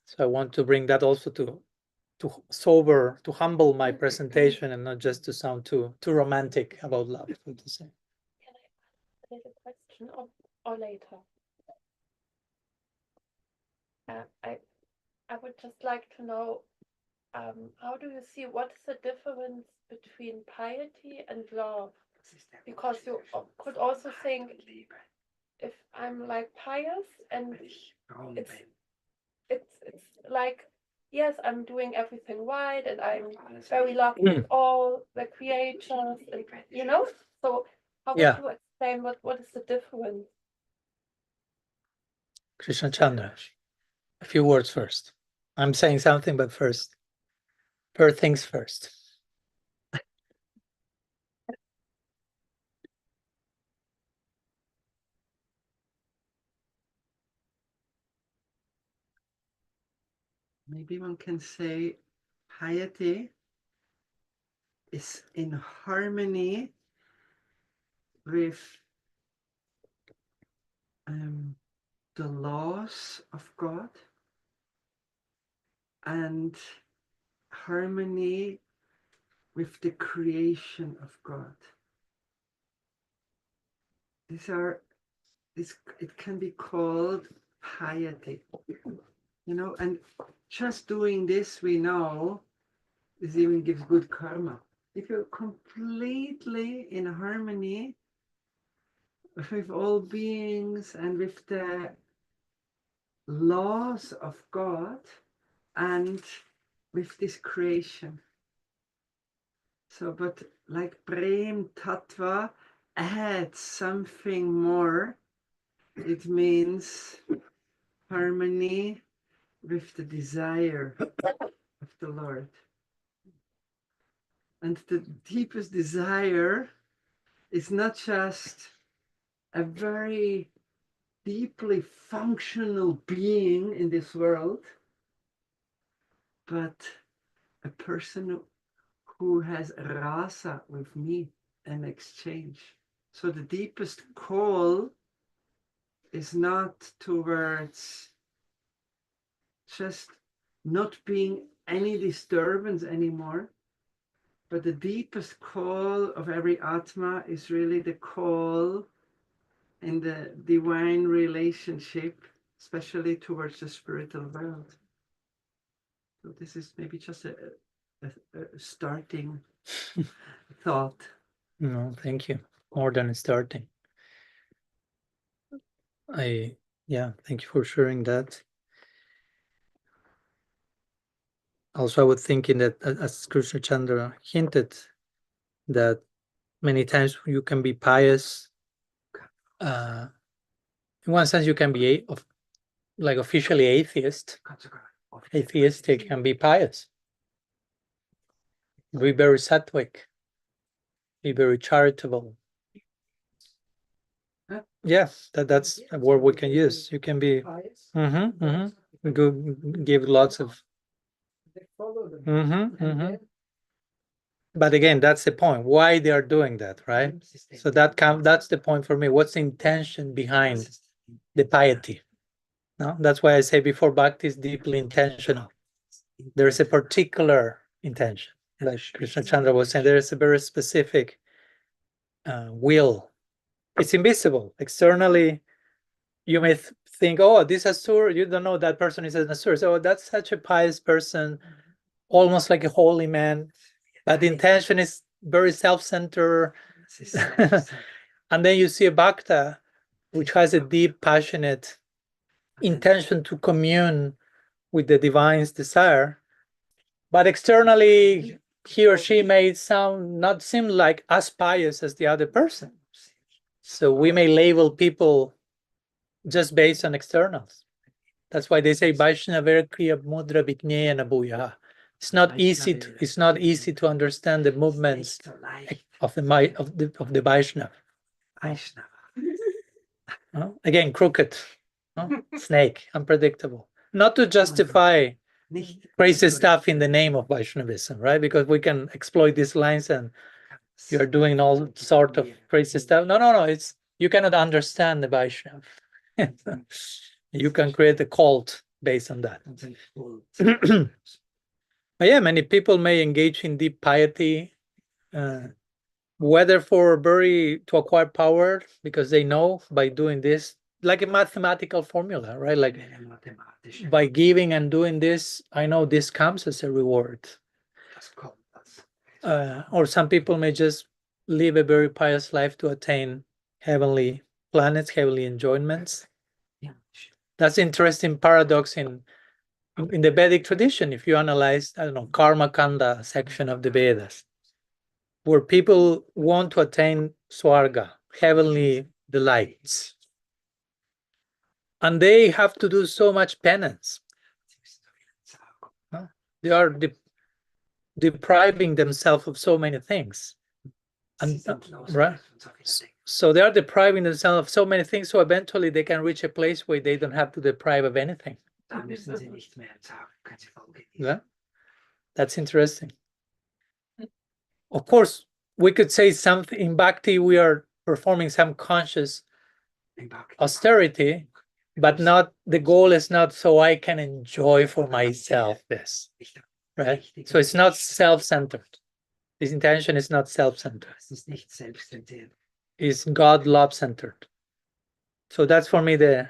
So I want to bring that also to humble my presentation and not just to sound too romantic about love, so to say. Can I ask a question or later? I would just like to know, how do you see what is the difference between piety and love? Because you could also think, if I'm like pious and it's like, yes, I'm doing everything right and I'm very loving with all the creatures, and, you know. So how would you explain what is the difference? Krishna Chandra, a few words first. I'm saying something, but first, things first. Maybe one can say piety is in harmony with the laws of God and harmony with the creation of God. It can be called piety, you know, and just doing this, we know, this even gives good karma. If you're completely in harmony with all beings and with the laws of God and with this creation. So, but like Prem Tattva adds something more. It means harmony with the desire of the Lord. And the deepest desire is not just a very deeply functional being in this world, but a person who has rasa with me, an exchange. So the deepest call is not towards just not being any disturbance anymore, but the deepest call of every Atma is really the call in the divine relationship, especially towards the spiritual world. So this is maybe just a starting thought. No, thank you. More than a starting. Thank you for sharing that. Also, I was thinking that, as Krishna Chandra hinted, that many times you can be pious. In one sense, you can be officially atheistic and be pious. Be very sattvic. Be very charitable. Huh? Yeah, that's a word we can use. You can be pious. go give lots of They follow them. Mhm, And mhm. then but again, that's the point. Why they are doing that, right? So that's the point for me. What's the intention behind the piety? No, that's why I say before Bhakti is deeply intentional. There is a particular intention, like Krishna Chandra was saying. There is a very specific will. It's invisible. Externally, you may think, "Oh, this asur." You don't know that person is an asur. So that's such a pious person, almost like a holy man. But the intention is very self-centered. And then you see a bhakta, which has a deep, passionate intention to commune with the divine's desire. But externally, he or she may not seem like as pious as the other person. So we may label people just based on externals. That's why they say Vaishnava kriya mudra vikneyana bhuya. It's not easy to understand the movements of the Vaishnava. Again, crooked, snake, unpredictable. Not to justify crazy stuff in the name of Vaishnavism, right? Because we can exploit these lines and you're doing all sort of crazy stuff. No. It's you cannot understand the Vaishnava. You can create a cult based on that. But yeah, many people may engage in deep piety, whether to acquire power, because they know by doing this, like a mathematical formula, right? Like by giving and doing this, I know this comes as a reward. Or some people may just live a very pious life to attain heavenly planets, heavenly enjoyments. That's interesting paradox in the Vedic tradition. If you analyze, I don't know, Karma Kanda section of the Vedas, where people want to attain swarga, heavenly delights, and they have to do so much penance. They are depriving themselves of so many things, and right. So they are depriving themselves of so many things. So eventually, they can reach a place where they don't have to deprive of anything. Yeah, that's interesting. Of course, we could say something in Bhakti. We are performing some conscious austerity, but not the goal is not so I can enjoy for myself this, right? So it's not self-centered. This intention is not self-centered. It's God love-centered. So that's for me the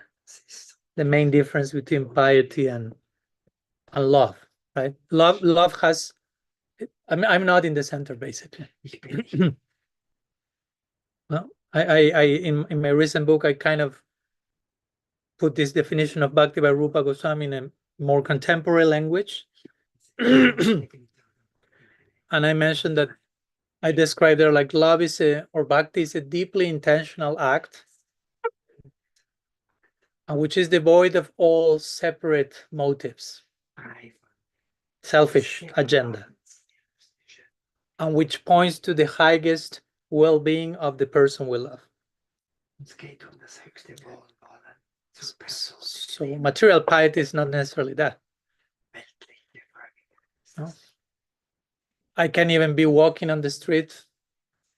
main difference between piety and love, right? Love has. I'm not in the center basically. No, I in my recent book I kind of put this definition of Bhakti by Rupa Goswami in a more contemporary language. And I mentioned that I described there like love or Bhakti is a deeply intentional act, which is devoid of all separate motives, selfish agenda, and which points to the highest well-being of the person we love. So material piety is not necessarily that. No? I can even be walking on the street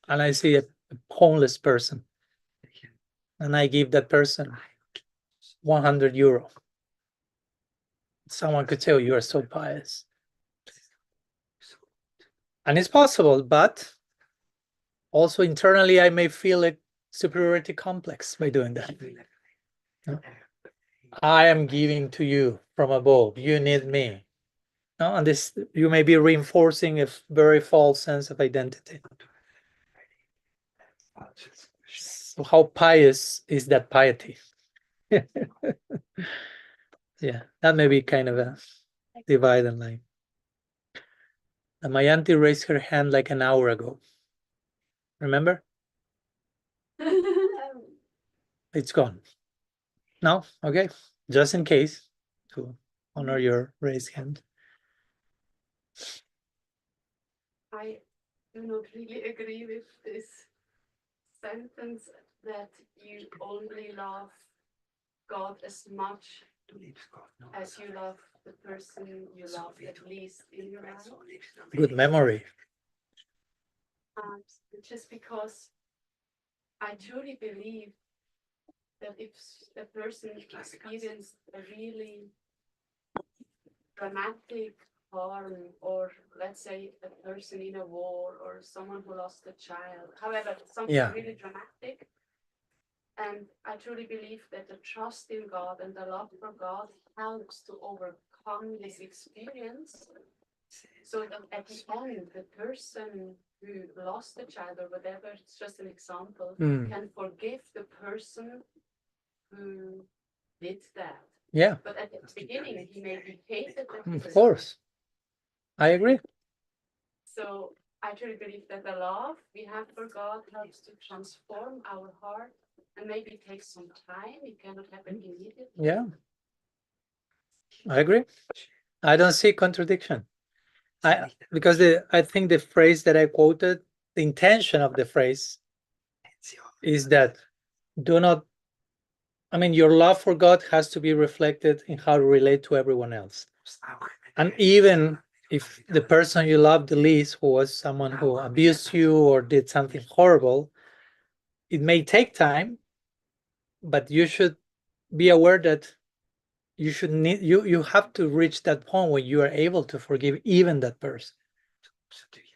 and I see a homeless person and I give that person 100 euro. Someone could say, oh, you are so pious. And it's possible, but also internally I may feel a superiority complex by doing that. No? I am giving to you from above. You need me. No? And this, you may be reinforcing a very false sense of identity. So how pious is that piety? Yeah, that may be kind of a dividing line. And my auntie raised her hand like an hour ago. Remember? It's gone. No? Okay. Just in case, to honor your raised hand. do not really agree with this sentence that you only love God as much as you love the person you love at least in your life. Good memory. Just because I truly believe that if a person experienced a really dramatic harm, or let's say a person in a war, or someone who lost a child, however, something really dramatic, and I truly believe that the trust in God and the love for God helps to overcome this experience, so that at the end, the person who lost a child or whatever, it's just an example, can forgive the person who did that. Yeah. But at the beginning, he may be hated. Of course. I agree. So I truly believe that the love we have for God helps to transform our heart, and maybe it takes some time. It cannot happen immediately. Yeah. I agree. I don't see contradiction. Because I think the phrase that I quoted, the intention of the phrase is that your love for God has to be reflected in how to relate to everyone else. And even if the person you love the least, who was someone who abused you or did something horrible, it may take time, but you should be aware that you have to reach that point where you are able to forgive even that person.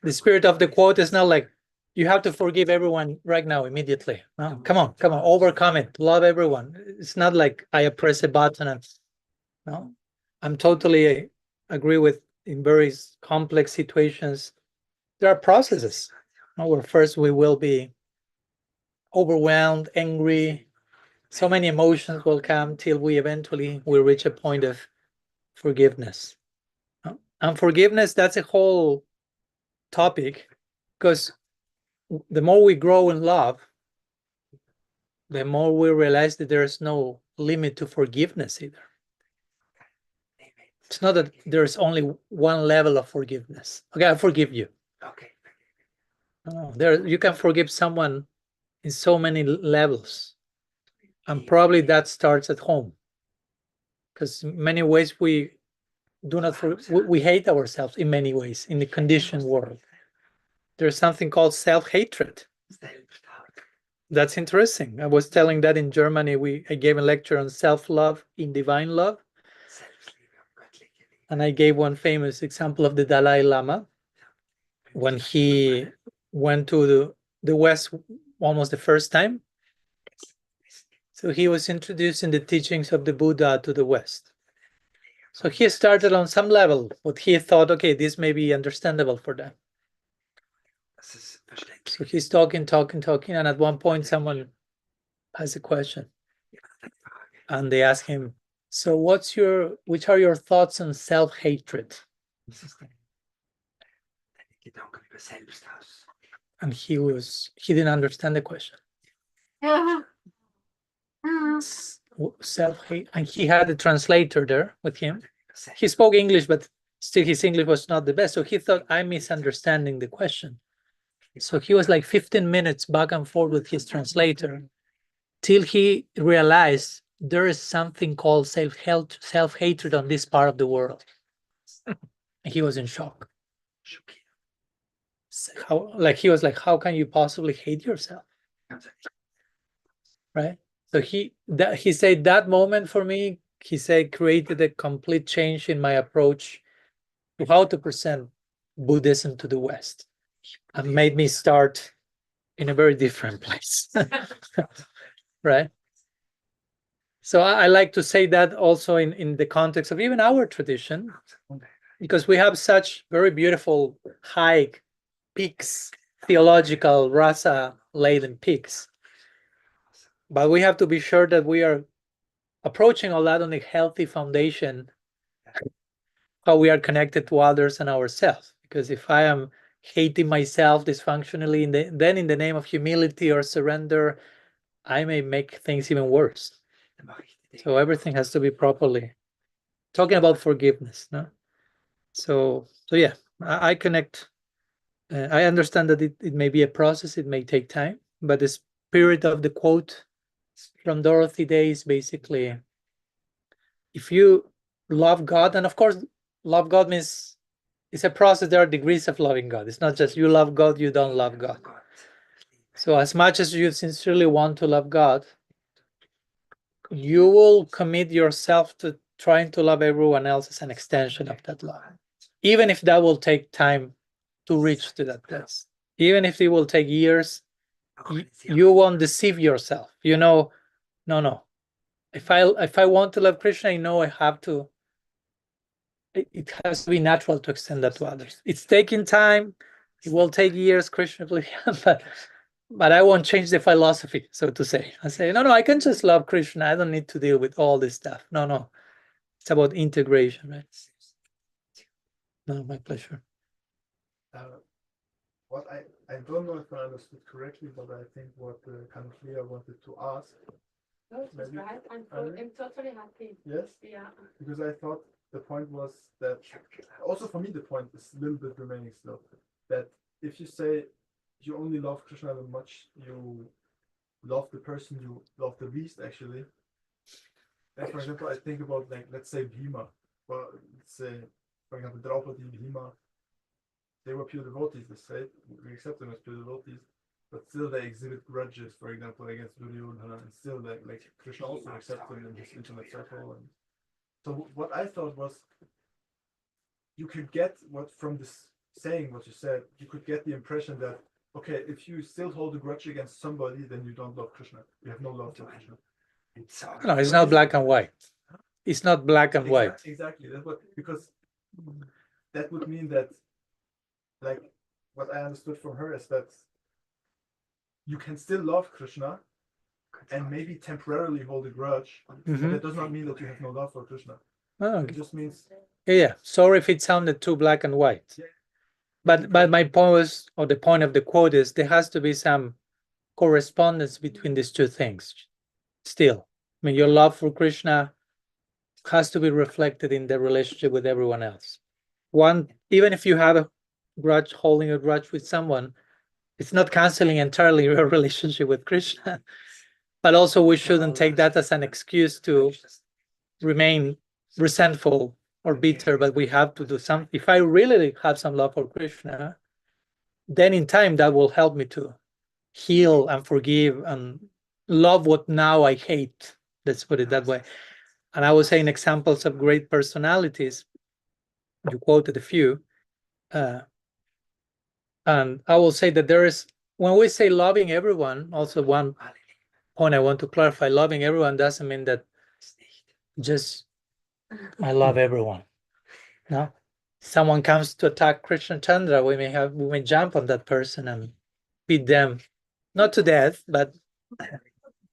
The spirit of the quote is not like you have to forgive everyone right now immediately. No, come on, overcome it, love everyone. It's not like I press a button and no. I'm totally agree with, in very complex situations there are processes where first we will be overwhelmed, angry, so many emotions will come till we eventually will reach a point of forgiveness. And forgiveness, that's a whole topic, because the more we grow in love, the more we realize that there's no limit to forgiveness either. It's not that there's only one level of forgiveness. Okay, I forgive you. Okay. No, you can forgive someone in so many levels. And probably that starts at home. Because in many ways we do not we hate ourselves in many ways in the conditioned world. There's something called self-hatred. That's interesting. I was telling that in Germany, I gave a lecture on self-love in divine love. And I gave one famous example of the Dalai Lama when he went to the West almost the first time. So he was introducing the teachings of the Buddha to the West. So he started on some level, but he thought, okay, this may be understandable for them. So he's talking, and at one point someone has a question. And they ask him, so which are your thoughts on self-hatred? And he didn't understand the question. Self-hate, and he had a translator there with him. He spoke English, but still his English was not the best. So he thought, I'm misunderstanding the question. So he was like 15 minutes back and forth with his translator till he realized there is something called self-hatred on this part of the world. And he was in shock. He was like, how can you possibly hate yourself? Right? So he said that moment for me, he said, created a complete change in my approach to how to present Buddhism to the West, and made me start in a very different place. Right? So I like to say that also in the context of even our tradition, because we have such very beautiful high peaks, theological, rasa-laden peaks. But we have to be sure that we are approaching all that on a healthy foundation, how we are connected to others and ourselves. Because if I am hating myself dysfunctionally, then in the name of humility or surrender, I may make things even worse. So everything has to be properly talking about forgiveness. No? So yeah, I connect I understand that it may be a process, it may take time, but the spirit of the quote from Dorothy Day is basically, if you love God, and of course, love God means it's a process, there are degrees of loving God. It's not just you love God, you don't love God. So as much as you sincerely want to love God, you will commit yourself to trying to love everyone else as an extension of that love. Even if that will take time to reach to that place. Even if it will take years, you won't deceive yourself. You know, no. If I want to love Krishna, I know I have to. It has to be natural to extend that to others. It's taking time. It will take years, Krishna, but I won't change the philosophy, so to say. I say, no, I can just love Krishna. I don't need to deal with all this stuff. No. It's about integration, right? No, my pleasure. What I don't know if I understood correctly, but I think what Kanflia wanted to ask. No, it's Maybe- right. I'm totally happy. Yes, Yeah. because I thought the point was that also for me the point is a little bit remaining still, that if you say you only love Krishna that much, you love the person you love the least actually. Like for example, I think about, like, let's say Bhima, or let's say for example Draupadi, Bhima, they were pure devotees, they say, we accept them as pure devotees, but still they exhibit grudges, for example, against Duryodhana, and still like Krishna also accepts them in his intimate circle. And so what I thought was, you could get what from this saying, what you said, you could get the impression that, okay, if you still hold a grudge against somebody, then you don't love Krishna. You have no love for Krishna. No, it's not black and white. It's not black and white. Exactly. That's what, because that would mean that, like, what I understood from her is that you can still love Krishna and maybe temporarily hold a grudge, but that does not mean that you have no love for Krishna. Oh, It just means, yeah. Sorry if it sounded too black and white. Yeah. But my point was, or the point of the quote is, there has to be some correspondence between these two things. Still, I mean, your love for Krishna has to be reflected in the relationship with everyone else. One, even if you have a grudge, holding a grudge with someone, it's not canceling entirely your relationship with Krishna. But also, we shouldn't take that as an excuse to remain resentful or bitter, but we have to do something. If I really have some love for Krishna, then in time that will help me to heal and forgive and love what now I hate. Let's put it that way. And I was saying examples of great personalities. You quoted a few. And I will say that there is, when we say loving everyone, also one point I want to clarify, loving everyone doesn't mean that just I love everyone. No, someone comes to attack Krishna Chandra, we may jump on that person and beat them, not to death, but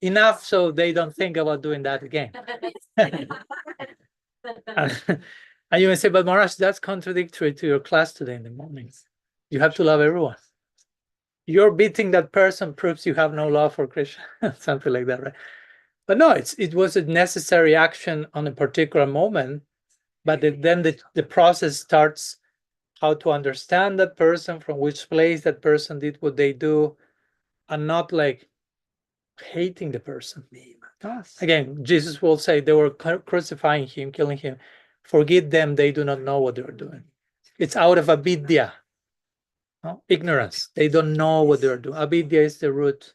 enough so they don't think about doing that again. And you may say, but Maharaj, that's contradictory to your class today in the mornings. You have to love everyone. You're beating that person proves you have no love for Krishna, something like that, right? But no, it was a necessary action on a particular moment. But then the process starts, how to understand that person, from which place that person did what they do, and not like hating the person. Again, Jesus will say they were crucifying him, killing him. Forgive them, they do not know what they're doing. It's out of avidya, ignorance. They don't know what they're doing. Avidya is the root,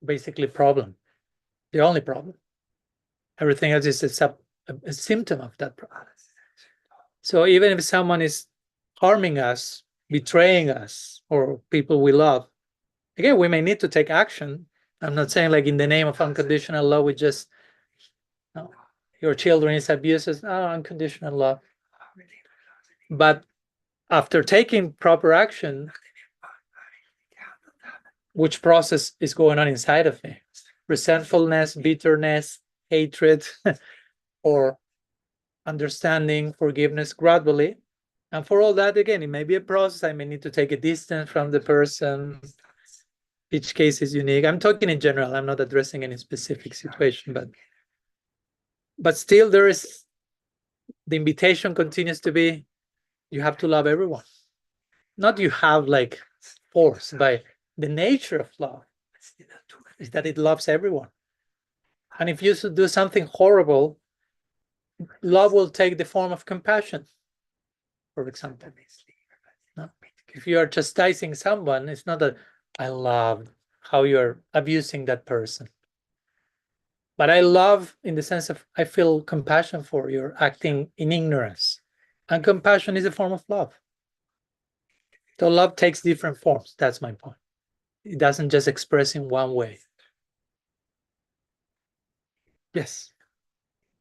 basically, problem. The only problem. Everything else is a symptom of that problem. So even if someone is harming us, betraying us, or people we love, again, we may need to take action. I'm not saying like in the name of unconditional love, we just, no, your children is abuses, unconditional love. But after taking proper action, which process is going on inside of me? Resentfulness, bitterness, hatred, or understanding, forgiveness gradually. And for all that, again, it may be a process. I may need to take a distance from the person. Each case is unique. I'm talking in general. I'm not addressing any specific situation, but still there is, the invitation continues to be, you have to love everyone. not you have like force, by the nature of love is that it loves everyone. And if you should do something horrible, love will take the form of compassion, for example. No? If you are chastising someone, it's not that I love how you're abusing that person. But I love in the sense of I feel compassion for you acting in ignorance. And compassion is a form of love. So love takes different forms. That's my point. It doesn't just express in one way. Yes.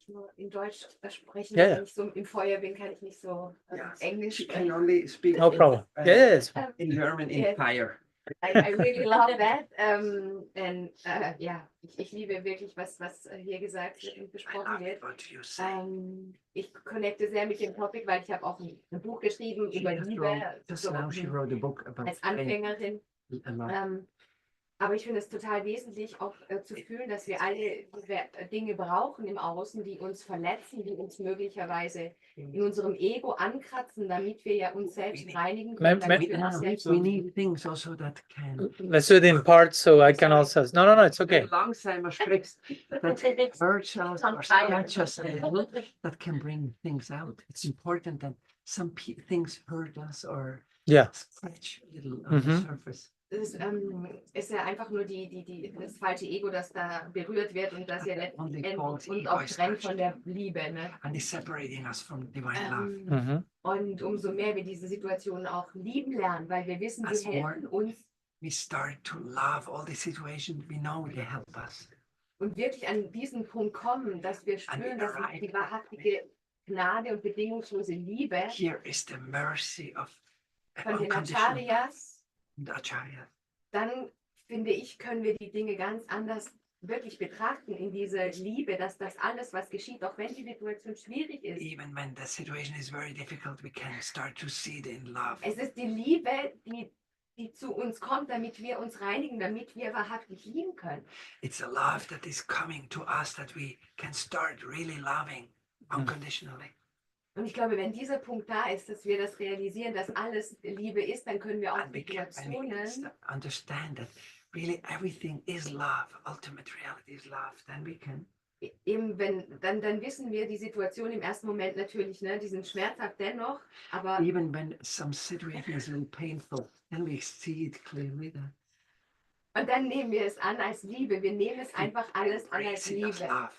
Nur in Deutsch sprechen, Ja, weil ja. ich so im Feuer bin, kann ich nicht so Englisch She can sprechen. only speak No problem. Yes. in German in Yes. fire. I really love that. Ja, ich liebe wirklich, was hier gesagt wird und I besprochen love wird. what you say. Ich connecte sehr mit dem Topic, weil ich habe auch ein Buch geschrieben über Liebe, Just so now she wrote a book about als Anfängerin. love. Aber ich finde es total wesentlich, auch zu fühlen, dass wir alle Dinge brauchen im Außen, die uns verletzen, die uns möglicherweise in unserem Ego ankratzen, damit wir ja uns selbst reinigen können. Damit wir uns selbst We need things also that can. Let's do it in parts so I can also. No, it's okay. Langsamer sprichst, that hurts us or scratch us a little, that can bring things out. It's important that some things hurt us or scratch a little on the surface. Es ist ja einfach nur das falsche Ego, das da berührt wird und das ja letztendlich uns auch trennt von der Liebe. Ne? And is separating us from divine love. Und umso mehr wir diese Situationen auch lieben lernen, weil wir wissen, sie helfen uns. We start to love all the situations we know they help us. Und wirklich an diesen Punkt kommen, dass wir spüren, dass die wahrhaftige Gnade und bedingungslose Liebe Here is the mercy of von den unconditional Acharyas, dann finde ich, können wir die Dinge ganz anders wirklich betrachten in dieser Liebe, dass das alles, was geschieht, auch wenn die Situation schwierig ist. Even when the situation is very difficult, we can start to see it in love. Es ist die Liebe, die zu uns kommt, damit wir uns reinigen, damit wir wahrhaftig lieben können. It's a love that is coming to us that we can start really loving unconditionally. Und ich glaube, wenn dieser Punkt da ist, dass wir das realisieren, dass alles Liebe ist, dann können wir auch And we can Situationen understand that really everything is love. Ultimate reality is love. Then we can. Eben dann wissen wir die Situation im ersten Moment natürlich, ne, die sind schmerzhaft dennoch, aber Even when some situation is a little painful, then we see it clearly. That und dann nehmen wir es an als Liebe. Wir nehmen es einfach alles an als embrace it as Liebe. love.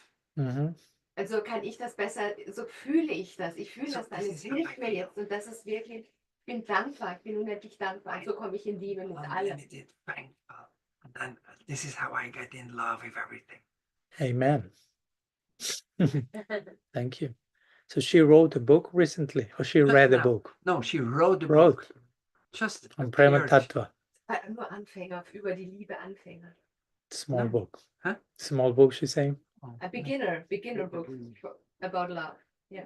Also kann ich das besser, so fühle ich das. Ich fühle So das dann, this es is how hilft I mir feel. jetzt und das ist wirklich, ich bin dankbar, ich bin unendlich dankbar und so komme ich in Liebe mit allem. Unlimited, thankful. And then this is how I get in love with everything. Amen. Thank you. So she wrote a book recently, or she read a book No, she wrote the book. Just on Prema appeared. Tattva. Nur Anfänger, über die Liebe Anfänger. Small No. book. Huh? Small book, she's saying. A beginner book about love. We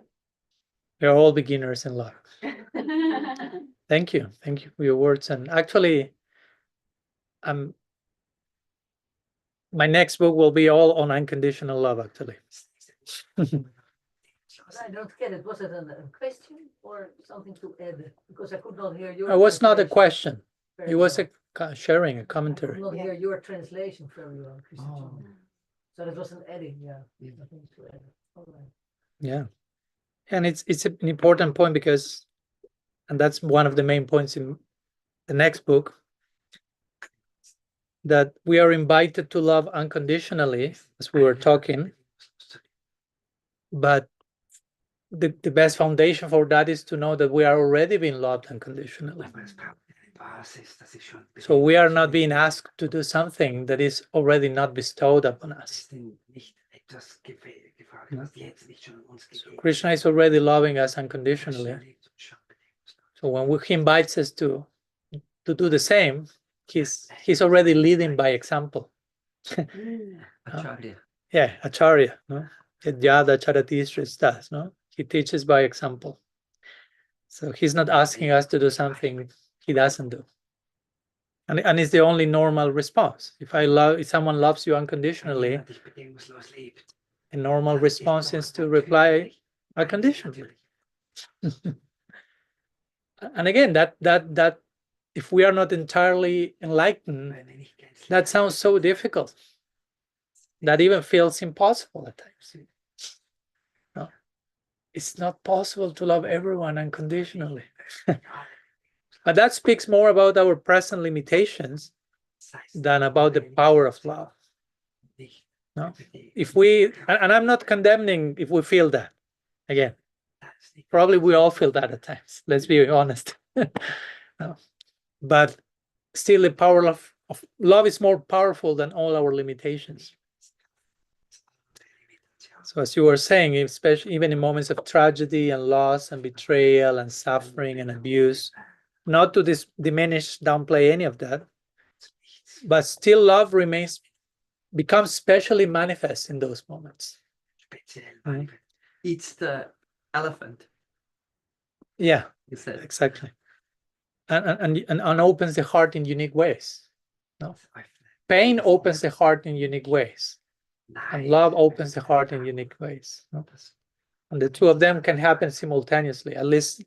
are all beginners in love. Thank you for your words. And actually, my next book will be all on unconditional love, actually. I don't get it. Was it a question or something to add? Because I could not hear your. It was not a translation question. very It was well. sharing, a I commentary. could not hear your translation very well, Christian. Oh. So that was an adding, nothing to add. All right. Yeah. And it's an important point because, and that's one of the main points in the next book, that we are invited to love unconditionally, as we were talking, but the best foundation for that is to know that we are already being loved unconditionally. So we are not being asked to do something that is already not bestowed upon us. So Krishna is already loving us unconditionally. So when he invites us to do the same, he's already leading by example. Acharya. Yeah, Acharya, no? Yada Charati Sristas, no? He teaches by example. So he's not asking us to do something he doesn't do. And it's the only normal response. If someone loves you unconditionally, a normal response is to reply unconditionally. And again, that if we are not entirely enlightened, that sounds so difficult. That even feels impossible at times. No? It's not possible to love everyone unconditionally. But that speaks more about our present limitations than about the power of love. No? If we, and I'm not condemning if we feel that. Again, probably we all feel that at times. Let's be honest. No? But still, the power of love is more powerful than all our limitations. So as you were saying, especially even in moments of tragedy and loss and betrayal and suffering and abuse, not to diminish, downplay any of that, but still love becomes specially manifest in those moments. It's the elephant. Yeah, You said. exactly. And opens the heart in unique ways. No? Pain opens the heart in unique ways. And love opens the heart in unique ways. No? And the two of them can happen simultaneously. At least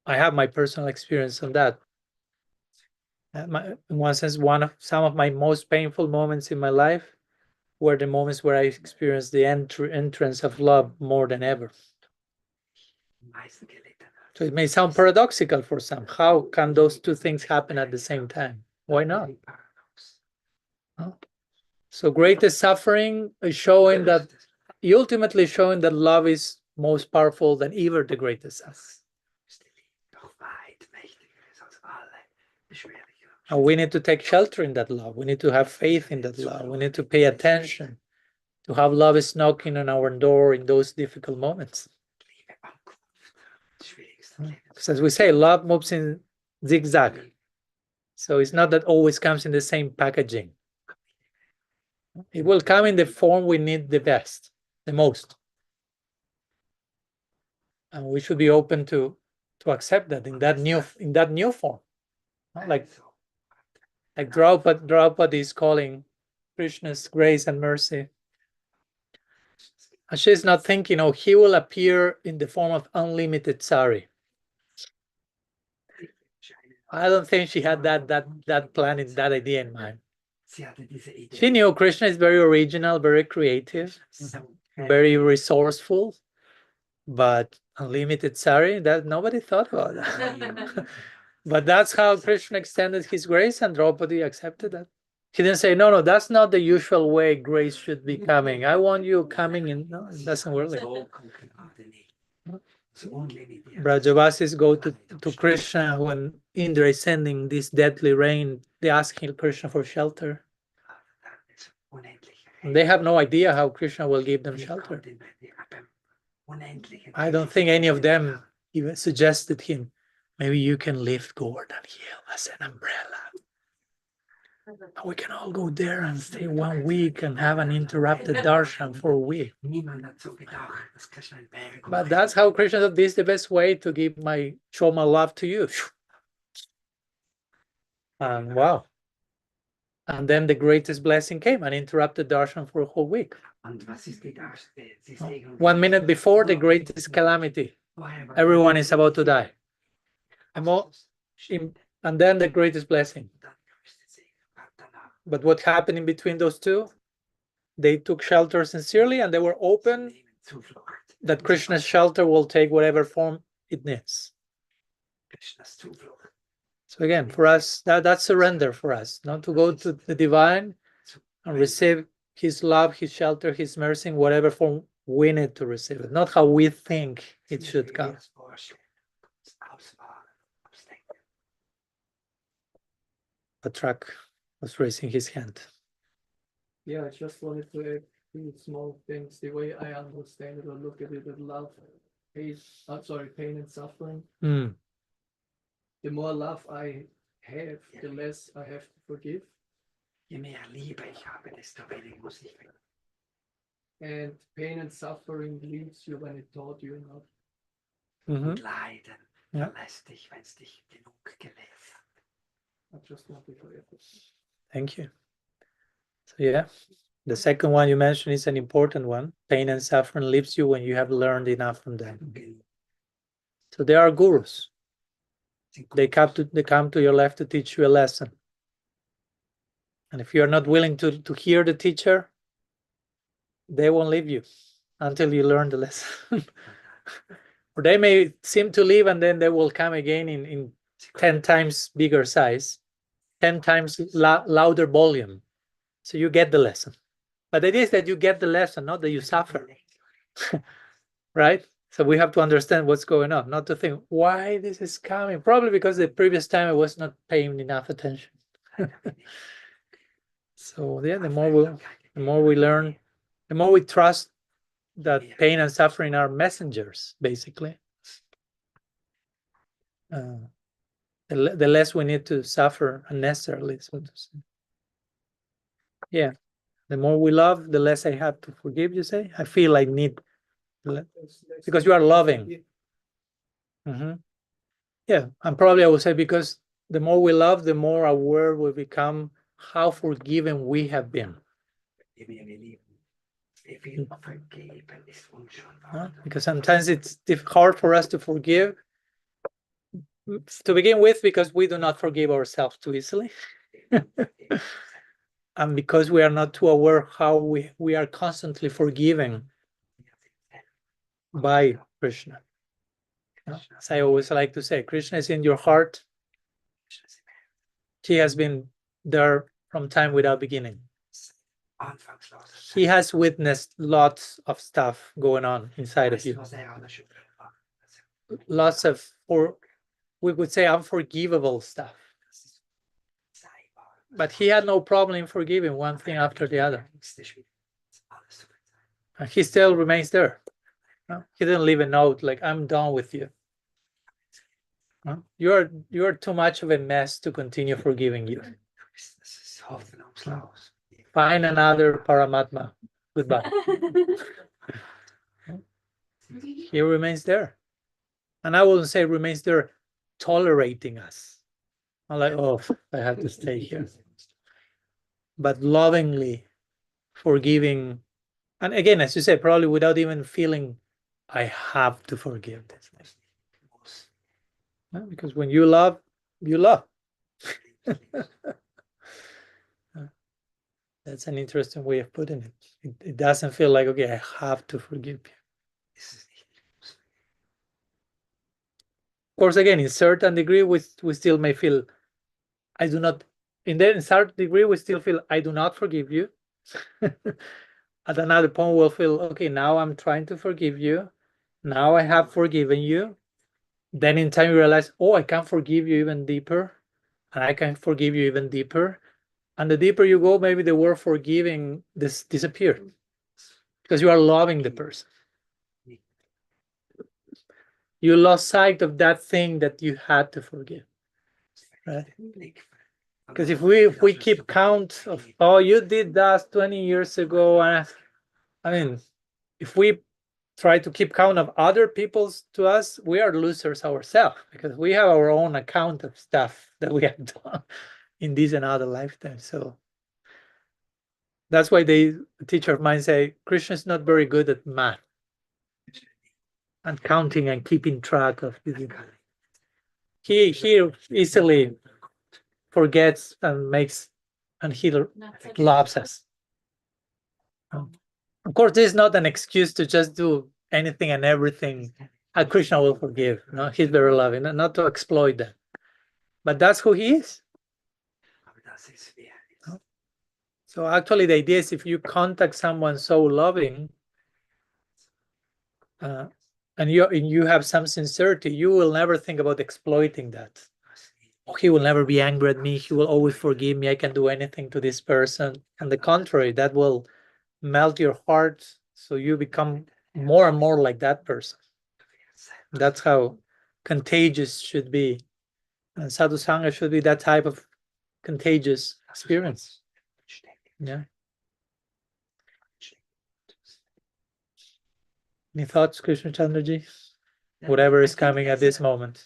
I have my personal experience on that. In one sense, some of my most painful moments in my life were the moments where I experienced the entrance of love more than ever. So it may sound paradoxical for some. How can those two things happen at the same time? Why not? No? So greatest suffering is showing that, ultimately showing that love is most powerful than even the greatest suffering. And we need to take shelter in that love. We need to have faith in that love. We need to pay attention to how love is knocking on our door in those difficult moments. Because as we say, love moves in zigzag. So it's not that always comes in the same packaging. It will come in the form we need the best, the most. And we should be open to accept that in that new form. Like Draupadi is calling Krishna's grace and mercy. And she's not thinking, oh, he will appear in the form of unlimited sari. I don't think she had that plan, that idea in mind. She knew Krishna is very original, very creative, very resourceful, but unlimited sari, that nobody thought about that. But that's how Krishna extended his grace, and Draupadi accepted that. He didn't say, no, that's not the usual way grace should be coming. I want you coming in. No, it doesn't work like that. Brajavasis go to Krishna when Indra is sending this deadly rain. They ask Krishna for shelter. And they have no idea how Krishna will give them shelter. I don't think any of them even suggested him, maybe you can lift Govardhan Hill as an umbrella. And we can all go there and stay 1 week and have an interrupted darshan for a week. But that's how Krishna said, this is the best way to show my love to you. And wow. And then the greatest blessing came, an interrupted darshan for a whole week. 1 minute before the greatest calamity. Everyone is about to die. And then the greatest blessing. But what happened in between those two? They took shelter sincerely and they were open that Krishna's shelter will take whatever form it needs. So again, for us, that's surrender for us, not to go to the divine and receive his love, his shelter, his mercy in whatever form we need to receive it, not how we think it should come. Patrak was raising his hand. Yeah, I just wanted to add two small things. The way I understand it or look at it, that love, pain and suffering. The more love I have, the less I have to forgive. And pain and suffering leaves you when it taught you enough. Yeah. I just wanted to add this. Thank you. So yeah, the second one you mentioned is an important one. Pain and suffering leaves you when you have learned enough from them. So they are gurus. They come to your life to teach you a lesson. And if you're not willing to hear the teacher, they won't leave you until you learn the lesson. Or they may seem to leave and then they will come again in 10 times bigger size, 10 times louder volume. So you get the lesson. But it is that you get the lesson, not that you suffer. Right? So we have to understand what's going on, not to think why this is coming. Probably because the previous time I was not paying enough attention. So yeah, the more we learn, the more we trust that pain and suffering are messengers, basically. The less we need to suffer unnecessarily, so to say. Yeah, the more we love, the less I have to forgive, you say? I feel I need, because you are loving. Yeah, and probably I would say because the more we love, the more aware we become how forgiven we have been. Because sometimes it's hard for us to forgive, to begin with, because we do not forgive ourselves too easily. And because we are not too aware how we are constantly forgiven by Krishna. As I always like to say, Krishna is in your heart. He has been there from time without beginning. He has witnessed lots of stuff going on inside of you. Lots of, or we would say, unforgivable stuff. But he had no problem in forgiving one thing after the other. And he still remains there. He didn't leave a note like, I'm done with you. You're too much of a mess to continue forgiving you. Find another Paramatma. Goodbye. He remains there. And I wouldn't say remains there tolerating us. I'm like, oh, I have to stay here. But lovingly forgiving. And again, as you say, probably without even feeling I have to forgive this. Because when you love, you love. That's an interesting way of putting it. It doesn't feel like, okay, I have to forgive you. Of course, again, in certain degree, we still may feel, I do not, in certain degree, we still feel, I do not forgive you. At another point, we'll feel, okay, now I'm trying to forgive you. Now I have forgiven you. Then in time you realize, oh, I can forgive you even deeper. And I can forgive you even deeper. And the deeper you go, maybe the word forgiving disappears. Because you are loving the person. You lost sight of that thing that you had to forgive. Right? Because if we keep count of, oh, you did that 20 years ago, and I mean, if we try to keep count of other people's to us, we are losers ourselves, because we have our own account of stuff that we have done in this and other lifetimes. So that's why the teacher of mine say Krishna is not very good at math and counting and keeping track of this. He easily forgets and makes, and he loves us. Of course, this is not an excuse to just do anything and everything. Krishna will forgive. No, he's very loving, not to exploit that. But that's who he is. So actually, the idea is if you contact someone so loving, and you have some sincerity, you will never think about exploiting that. Oh, he will never be angry at me. He will always forgive me. I can do anything to this person. On the contrary, that will melt your heart, so you become more and more like that person. That's how contagious should be. And sadhu sangha should be that type of contagious experience. Yeah. Any thoughts, Krishna Chandraji? Whatever is coming at this moment.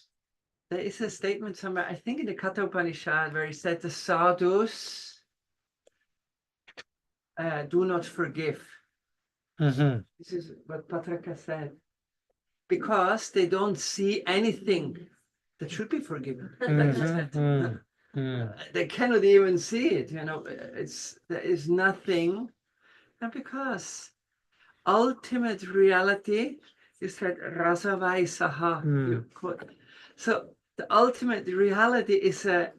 There is a statement somewhere, I think in the Katha Upanishad, where he said the sadhus do not forgive. This is what Patraka said. Because they don't see anything that should be forgiven. They cannot even see it, you know. There is nothing, and because ultimate reality is that rasavaisaha. So the ultimate reality is a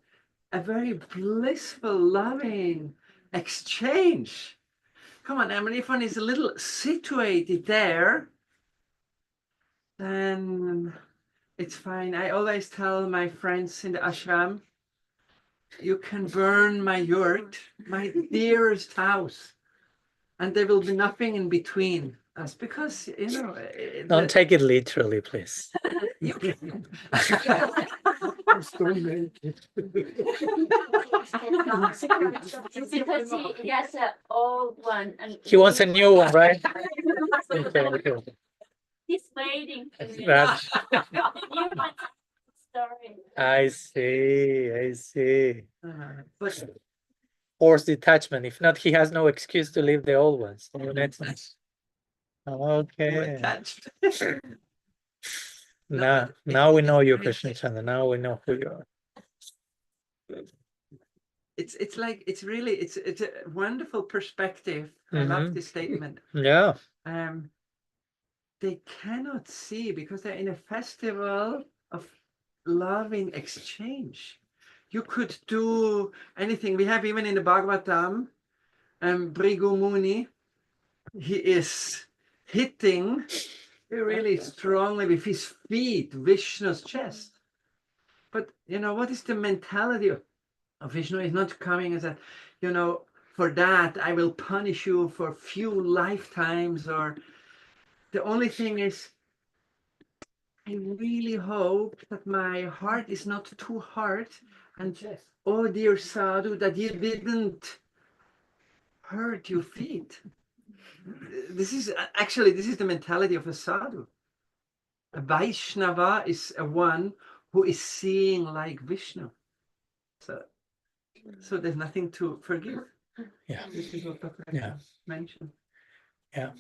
very blissful, loving exchange. Come on, I mean, if one is a little situated there, then it's fine. I always tell my friends in the ashram, you can burn my yurt, my dearest house, and there will be nothing in between us, because, you know... Don't take it literally, please. You can. Because he has an old one. And He wants a new one, right? Okay. he's waiting for me. That's- The new one's story. I see. But Forced detachment. If not, he has no excuse to leave the old ones. Okay. attached. Now we know you, Krishna Chandra. Now we know who you are. It's like, it's a wonderful perspective. I love this statement. Yeah. They cannot see because they're in a festival of loving exchange. You could do anything. We have even in the Bhagavatam, Bhrigu Muni, he is hitting really strongly with his feet Vishnu's chest. But you know, what is the mentality of Vishnu? Is not coming as a, you know, for that I will punish you for few lifetimes, or the only thing is, I really hope that my heart is not too hard, and oh dear sadhu, that you didn't hurt your feet. This is the mentality of a sadhu. A Vaishnava is a one who is seeing like Vishnu. So there's nothing to forgive. Yeah. This is what Dr. mentioned. Yeah.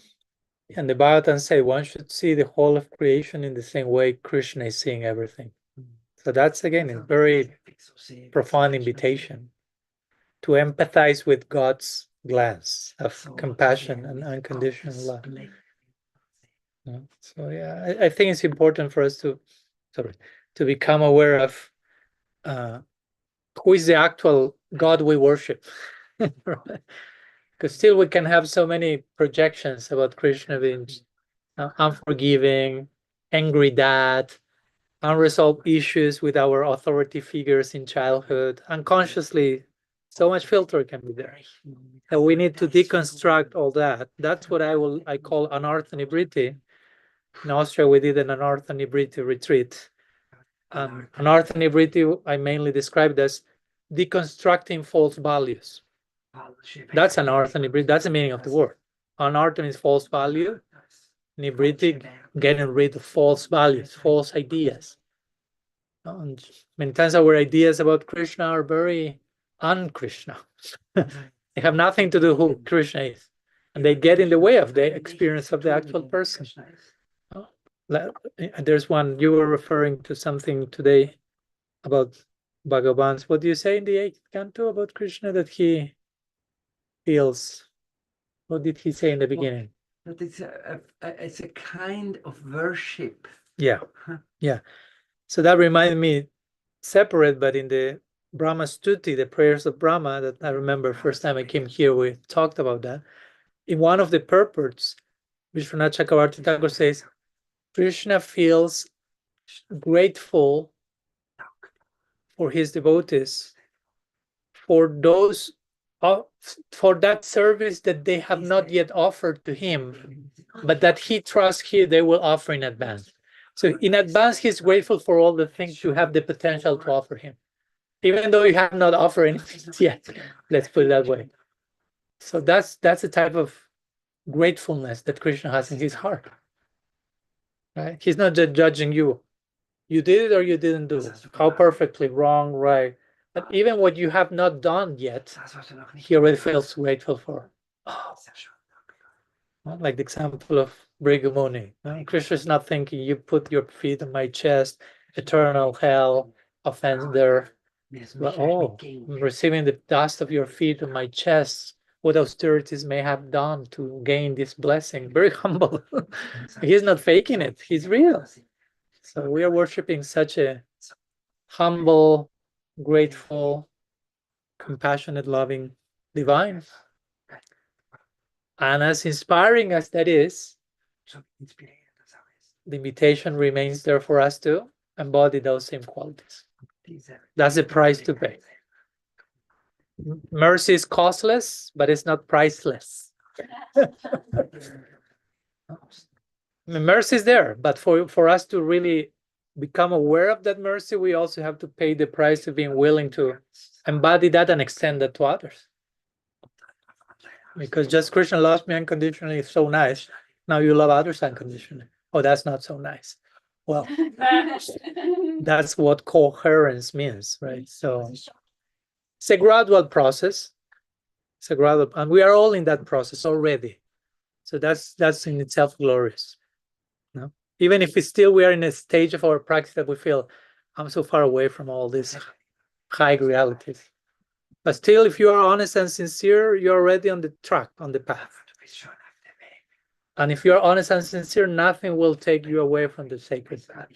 And the Bhagavatam say one should see the whole of creation in the same way Krishna is seeing everything. So that's again a very profound invitation to empathize with God's glance of compassion and unconditional love. So yeah, I think it's important for us to become aware of who is the actual God we worship. Because still we can have so many projections about Krishna being unforgiving, angry dad, unresolved issues with our authority figures in childhood. Unconsciously, so much filter can be there. And we need to deconstruct all that. That's what I call anartha-nibriti. In Austria, we did an anartha-nibriti retreat. Anartha-nibriti, I mainly described as deconstructing false values. That's anartha-nibriti. That's the meaning of the word. Anartha means false value. Nibriti, getting rid of false values, false ideas. And many times our ideas about Krishna are very un-Krishna. They have nothing to do with who Krishna is. And they get in the way of the experience of the actual person. There's one, you were referring to something today about Bhagavan's. What do you say in the 8th canto about Krishna that he feels? What did he say in the beginning? That it's a kind of worship. Yeah. So that reminded me, separate, but in the Brahma Stuti, the prayers of Brahma, that I remember first time I came here, we talked about that. In one of the purports, Vishwanath Chakravarti Thakur says, Krishna feels grateful for his devotees, for that service that they have not yet offered to him, but that he trusts here they will offer in advance. So in advance, he's grateful for all the things you have the potential to offer him, even though you have not offered anything yet. Let's put it that way. So that's the type of gratefulness that Krishna has in his heart. Right? He's not just judging you. You did it or you didn't do it. How perfectly, wrong, right. But even what you have not done yet, he already feels grateful for. Like the example of Bhrigu Muni. Krishna is not thinking, you put your feet on my chest, eternal hell, offender. But, oh, I'm receiving the dust of your feet on my chest, what austerities may have done to gain this blessing. Very humble. He's not faking it, he's real. So we are worshiping such a humble, grateful, compassionate, loving divine. And as inspiring as that is, the invitation remains there for us to embody those same qualities. That's the price to pay. Mercy is costless, but it's not priceless. I mean, mercy is there, but for us to really become aware of that mercy, we also have to pay the price of being willing to embody that and extend that to others. Because just Krishna loves me unconditionally is so nice. Now you love others unconditionally. Oh, that's not so nice. Well, that's what coherence means, right? So it's a gradual process. It's a gradual, and we are all in that process already. So that's in itself glorious. No? Even if we are in a stage of our practice that we feel, I'm so far away from all these high realities. But still, if you are honest and sincere, you're already on the track, on the path. And if you're honest and sincere, nothing will take you away from the sacred path.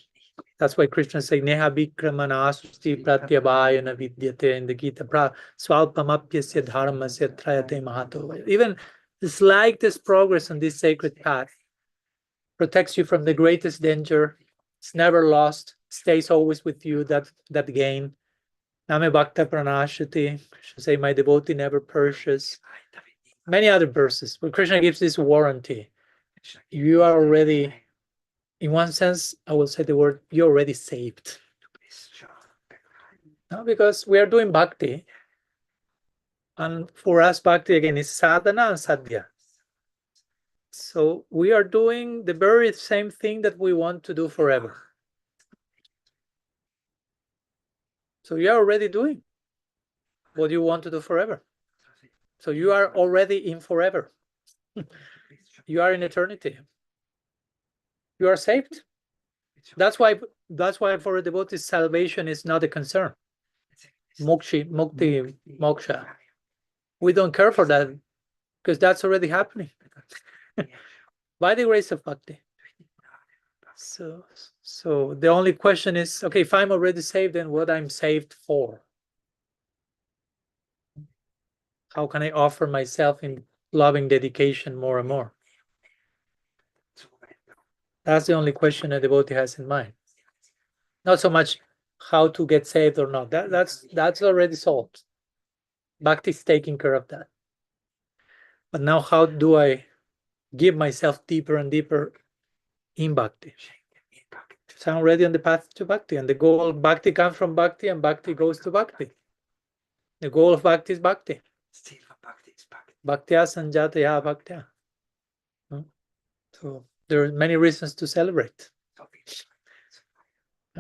That's why Krishna says, Neha Vikramana Susti Pratyabhayana Vidyate in the Gita. Swalpamapyasya dharmasya trayate mahato. Even the slightest progress on this sacred path protects you from the greatest danger. It's never lost, stays always with you, that gain. Name Bhakta Pranashati. Krishna say, my devotee never perishes. Many other verses, but Krishna gives this warranty. You are already, in one sense, I will say the word, you're already saved. No, because we are doing bhakti. And for us, bhakti again is sadhana and sadhya. So we are doing the very same thing that we want to do forever. So you are already doing what you want to do forever. So you are already in forever. You are in eternity. You are saved. That's why for a devotee, salvation is not a concern. Mukti, moksha. We don't care for that because that's already happening by the grace of bhakti. So the only question is, okay, if I'm already saved, then what I'm saved for? How can I offer myself in loving dedication more and more? That's the only question a devotee has in mind. Not so much how to get saved or not. That's already solved. Bhakti is taking care of that. But now how do I give myself deeper and deeper in bhakti? So I'm already on the path to bhakti, and the goal of bhakti comes from bhakti, and bhakti goes to bhakti. The goal of bhakti is bhakti. Bhaktya sanjataya bhaktya. So there are many reasons to celebrate.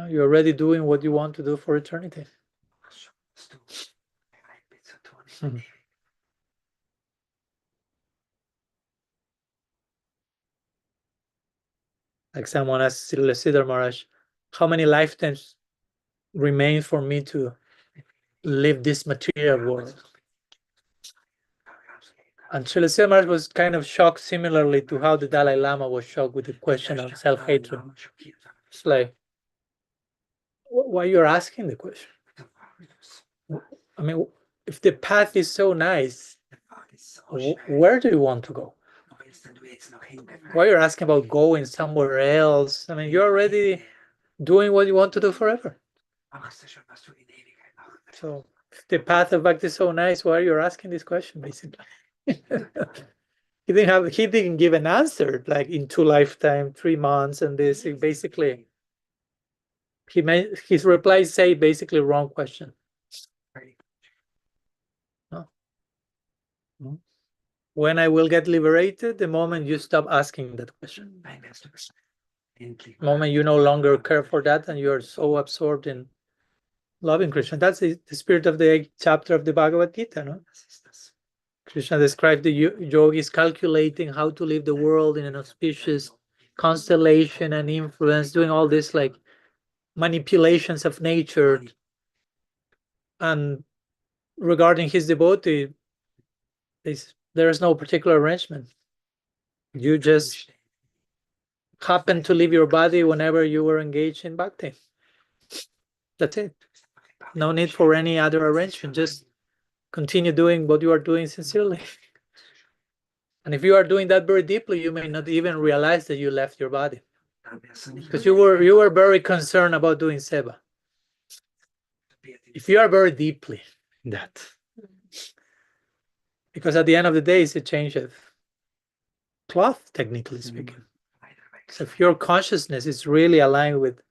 You're already doing what you want to do for eternity. Like someone asked Siddhar Maharaj, how many lifetimes remain for me to live this material world? And Siddhar Maharaj was kind of shocked similarly to how the Dalai Lama was shocked with the question of self-hatred. It's like, why you're asking the question? I mean, if the path is so nice, where do you want to go? Why you're asking about going somewhere else? I mean, you're already doing what you want to do forever. So if the path of bhakti is so nice, why are you asking this question, basically? He didn't give an answer like in 2 lifetimes, 3 months, and this. Basically, his replies say basically wrong question. No? When I will get liberated, the moment you stop asking that question. The moment you no longer care for that and you're so absorbed in loving Krishna. That's the spirit of the 8th chapter of the Bhagavad Gita. No? Krishna described the yogis calculating how to live the world in an auspicious constellation and influence, doing all this like manipulations of nature. And regarding his devotee, there is no particular arrangement. You just happen to leave your body whenever you were engaged in bhakti. That's it. No need for any other arrangement. Just continue doing what you are doing sincerely. And if you are doing that very deeply, you may not even realize that you left your body, because you were very concerned about doing seva. If you are very deeply in that, because at the end of the day, it's a change of cloth, technically speaking. So if your consciousness is really aligned with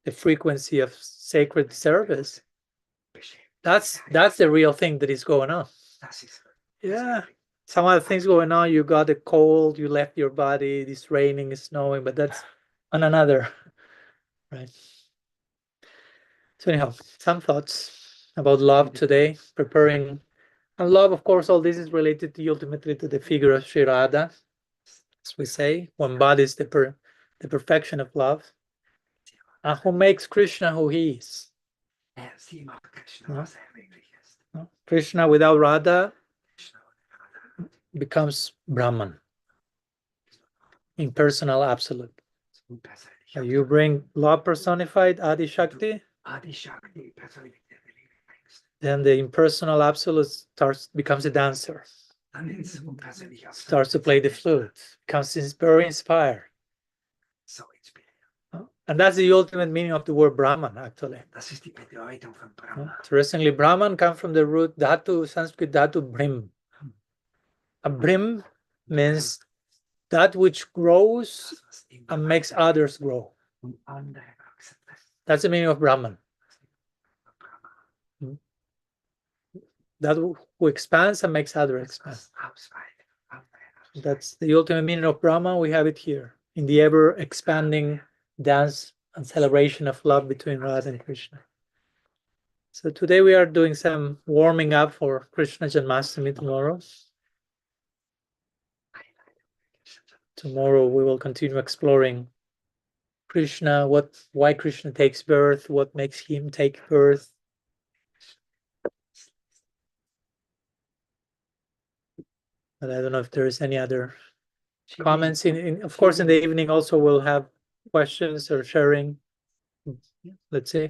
the frequency of sacred service, that's the real thing that is going on. Yeah, some other things going on. You got a cold, you left your body, it's raining, it's snowing, but that's on another, right? So anyhow, some thoughts about love today, preparing. And love, of course, all this is related to ultimately to the figure of Sri Radha, as we say, who embodies the perfection of love, and who makes Krishna who he is. No? Krishna without Radha becomes Brahman, impersonal absolute. You bring love personified, Adi Shakti, then the impersonal absolute becomes a dancer, starts to play the flute, becomes very inspired. And that's the ultimate meaning of the word Brahman, actually. Interestingly, Brahman comes from the root dhatu, Sanskrit dhatu, brim. A brim means that which grows and makes others grow. That's the meaning of Brahman. That who expands and makes others expand. That's the ultimate meaning of Brahman. We have it here in the ever-expanding dance and celebration of love between Radha and Krishna. So today we are doing some warming up for Krishna Janmashtami tomorrow. Tomorrow we will continue exploring Krishna, why Krishna takes birth, what makes him take birth. But I don't know if there is any other comments. Of course, in the evening also we'll have questions or sharing. Let's see.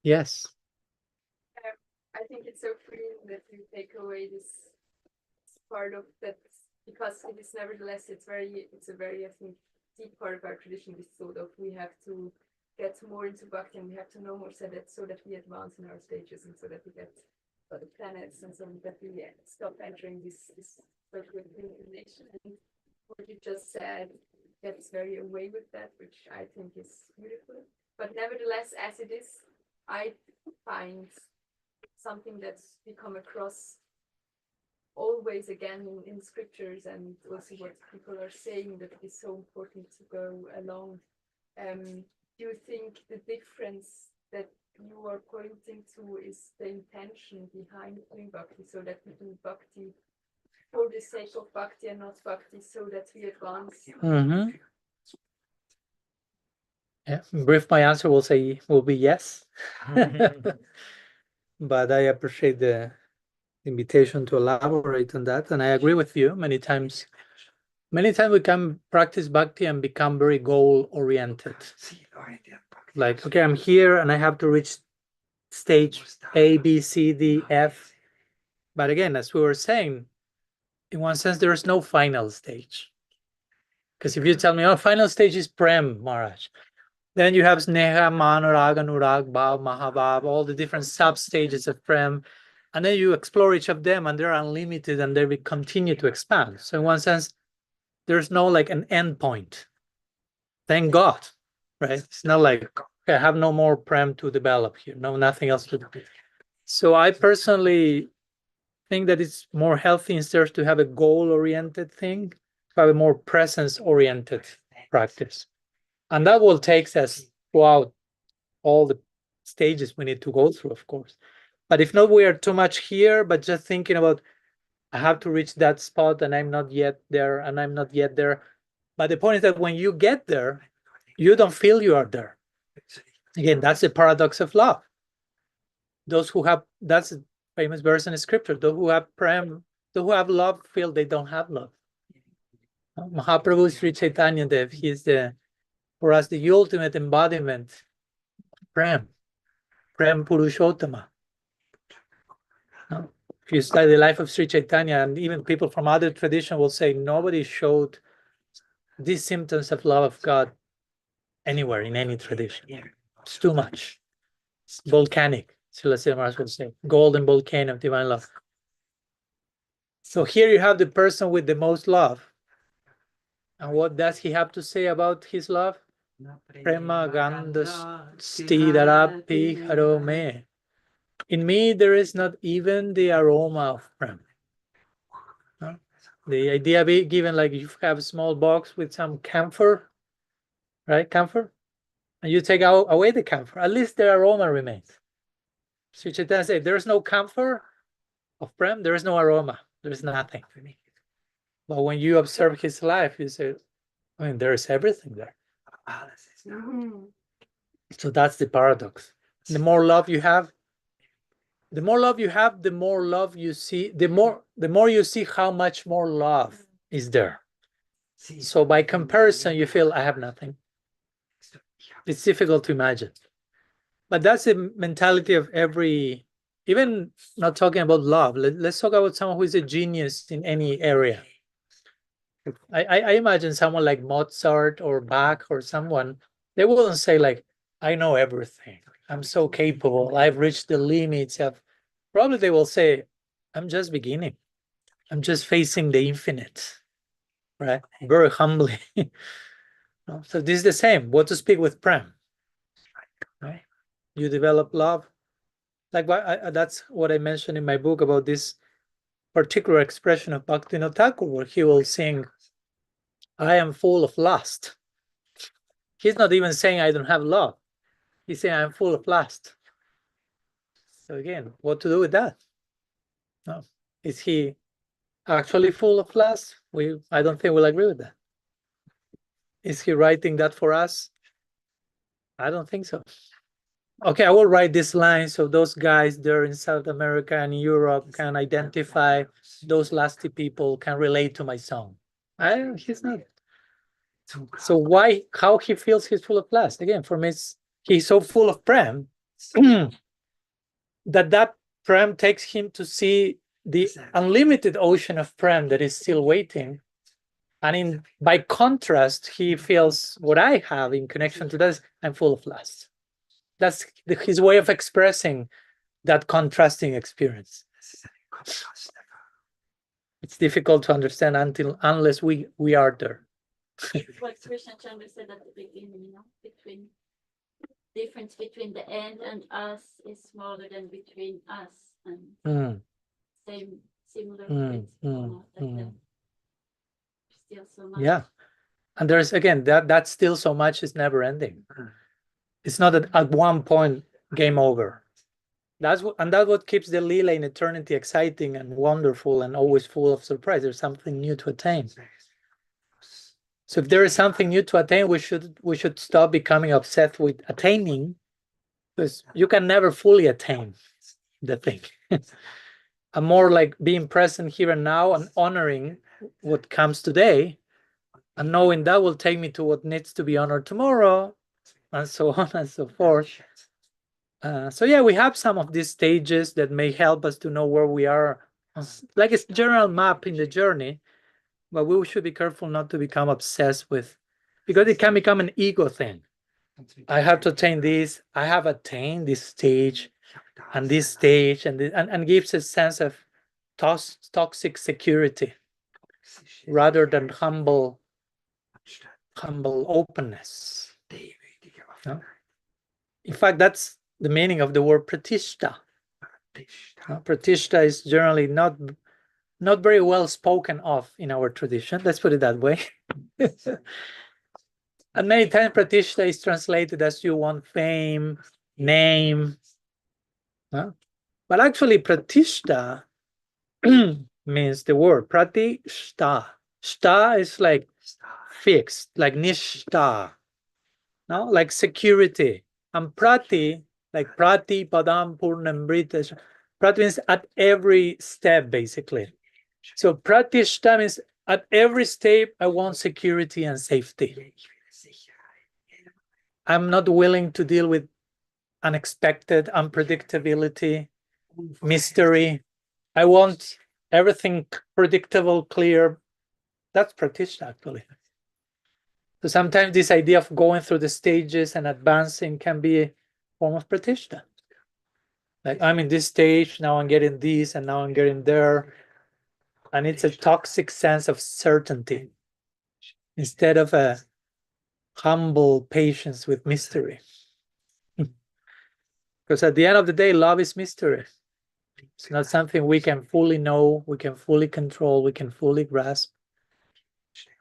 Yes. I think it's so freeing that you take away this part of that, because it is nevertheless it's a very I think deep part of our tradition. This sort of we have to get more into bhakti and we have to know more so that we advance in our stages and so that we get the planets and so that we stop entering this circle of illumination. And what you just said gets very away with that, which I think is beautiful. But nevertheless, as it is, I find something that's become across always again in scriptures and also what people are saying that is so important to go along. Do you think the difference that you are pointing to is the intention behind doing bhakti, so that we do bhakti for the sake of bhakti and not bhakti so that we advance? Mm-hmm. Yeah, brief, my answer will be yes. But I appreciate the invitation to elaborate on that, and I agree with you. Many times we can practice bhakti and become very goal oriented. Like, okay, I'm here and I have to reach stage A, B, C, D, F. But again, as we were saying, in one sense, there is no final stage. Because if you tell me, oh, final stage is Prem, Maharaj, then you have Sneha, Manurag, Anurag, Bhav, Mahabhav, all the different sub-stages of Prem. And then you explore each of them and they're unlimited and they will continue to expand. So in one sense, there's no like an end point. Thank God, right? It's not like, okay, I have no more Prem to develop here. No, nothing else to do. So I personally think that it's more healthy instead to have a goal-oriented thing, to have a more presence-oriented practice. And that will take us throughout all the stages we need to go through, of course. But if not, we are too much here, but just thinking about, I have to reach that spot and I'm not yet there and I'm not yet there. But the point is that when you get there, you don't feel you are there. Again, that's the paradox of love. Those who have, that's a famous verse in the scripture, those who have prem, those who have love feel they don't have love. Mahaprabhu Sri Chaitanya Dev, he is for us the ultimate embodiment, prem Purushottama. If you study the life of Sri Chaitanya, and even people from other tradition will say nobody showed these symptoms of love of God anywhere in any tradition. It's too much. It's volcanic, Srila Maharaj would say, golden volcano of divine love. So here you have the person with the most love. And what does he have to say about his love? Prema gandas stidarapi harome. In me, there is not even the aroma of prem. The idea being given, like you have a small box with some camphor, right? Camphor, and you take away the camphor. At least the aroma remains. Sri Chaitanya said, "There is no camphor of prem. There is no aroma. There is nothing." But when you observe his life, you say, "I mean, there is everything there." So that's the paradox. The more love you have, the more love you have, the more love you see, the more you see how much more love is there. So by comparison, you feel I have nothing. It's difficult to imagine. But that's the mentality of every, even not talking about love. Let's talk about someone who is a genius in any area. I imagine someone like Mozart or Bach or someone, they wouldn't say like, I know everything. I'm so capable. I've reached the limits of, probably they will say, I'm just beginning. I'm just facing the infinite, right? Very humbly. So this is the same. What to speak with Prem, right? You develop love. Like that's what I mentioned in my book about this particular expression of Bhaktivinoda Thakur, where he will sing, I am full of lust. He's not even saying I don't have love. He's saying I'm full of lust. So again, what to do with that? No. Is he actually full of lust? I don't think we'll agree with that. Is he writing that for us? I don't think so. Okay, I will write this line so those guys there in South America and Europe can identify, those lusty people can relate to my song. He's not. So why, how he feels he's full of lust? Again, for me, he's so full of prem that prem takes him to see the unlimited ocean of prem that is still waiting. And by contrast, he feels what I have in connection to this, I'm full of lust. That's his way of expressing that contrasting experience. It's difficult to understand unless we are there. What Krishna Chandra said at the beginning, difference between the end and us is smaller than between us and similar principle. Still so much. Yeah, and there's again that still so much is never ending. It's not that at one point game over. That's what keeps the Leela in eternity exciting and wonderful and always full of surprise. There's something new to attain. So if there is something new to attain, we should stop becoming obsessed with attaining, because you can never fully attain the thing. And more like being present here and now and honoring what comes today, and knowing that will take me to what needs to be honored tomorrow, and so on and so forth. So yeah, we have some of these stages that may help us to know where we are, like a general map in the journey. But we should be careful not to become obsessed with, because it can become an ego thing. I have to attain this. I have attained this stage, and this stage, and gives a sense of toxic security rather than humble openness. No? In fact, that's the meaning of the word pratishta. Pratishta is generally not very well spoken of in our tradition. Let's put it that way. And many times pratishta is translated as you want fame, name. But actually pratishta means the word pratishta. Shta is like fixed, like nishta. No? Like security, And prati, like prati padam purnamrita, prati means at every step, basically. So pratishta means at every step, I want security and safety. I'm not willing to deal with unexpected, unpredictability, mystery. I want everything predictable, clear. That's pratishta, actually. So sometimes this idea of going through the stages and advancing can be a form of pratishta. Like, I'm in this stage, now I'm getting this, and now I'm getting there. And it's a toxic sense of certainty instead of a humble patience with mystery. Because at the end of the day, love is mystery. It's not something we can fully know, we can fully control, we can fully grasp.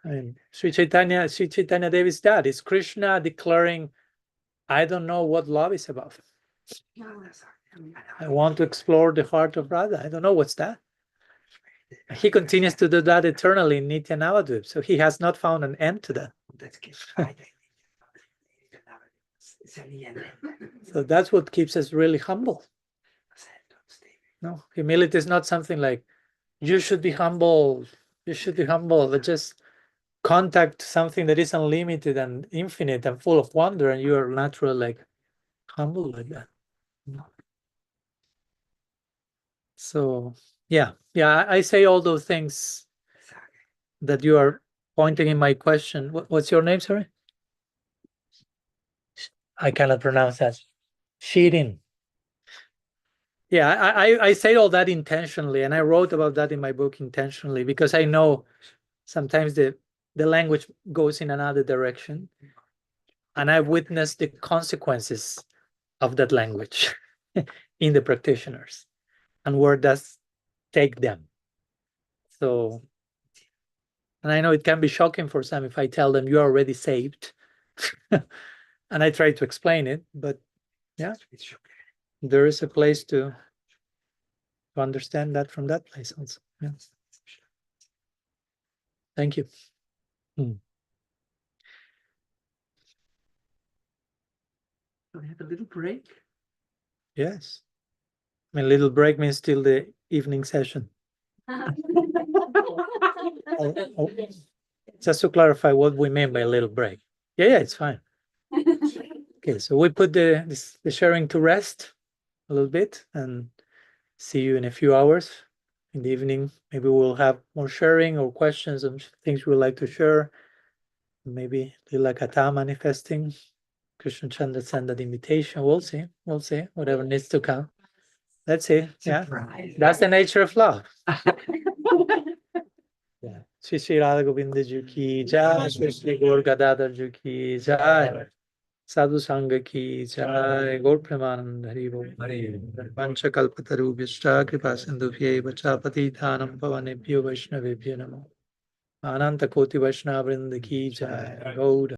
I mean, Sri Chaitanya Devi's dad is Krishna declaring, I don't know what love is about. I want to explore the heart of Radha. I don't know what's that. He continues to do that eternally in Nitya Navadvip. So he has not found an end to that. So that's what keeps us really humble. No, humility is not something like, you should be humble, but just contact something that is unlimited and infinite and full of wonder, and you are naturally like humble like that. So yeah, I say all those things that you are pointing in my question. What's your name, sorry? I cannot pronounce that. Shirin. Yeah, I say all that intentionally, and I wrote about that in my book intentionally, because I know sometimes the language goes in another direction, and I've witnessed the consequences of that language in the practitioners, and where does take them. So, and I know it can be shocking for some if I tell them you are already saved, and I try to explain it, but yeah, there is a place to understand that from that place also. Yeah. Thank you. We have a little break. Yes. I mean, little break means till the evening session. Just to clarify what we mean by a little break. Yeah, it's fine. Okay, so we put the sharing to rest a little bit, and see you in a few hours in the evening. Maybe we'll have more sharing or questions and things we would like to share. Maybe Lila Kata manifesting. Krishna Chandra send that invitation. We'll see. Whatever needs to come. Let's see. Yeah. That's the nature of love. Yeah. Shri Shri Radha Govinda Ji ki jai, Shri Shri Gaur Gadadhar Ji ki jai, Sadhu Sangha ki jai, Gaur Premanand Hari Bol. Pancha Kalpataru Vishta Kripa Sindhuvye Vachapati Dhanam Pavanebhyo Vaishnavebhyo Namo. Ananta Koti Vaishnava Vrinda ki jai, Gaur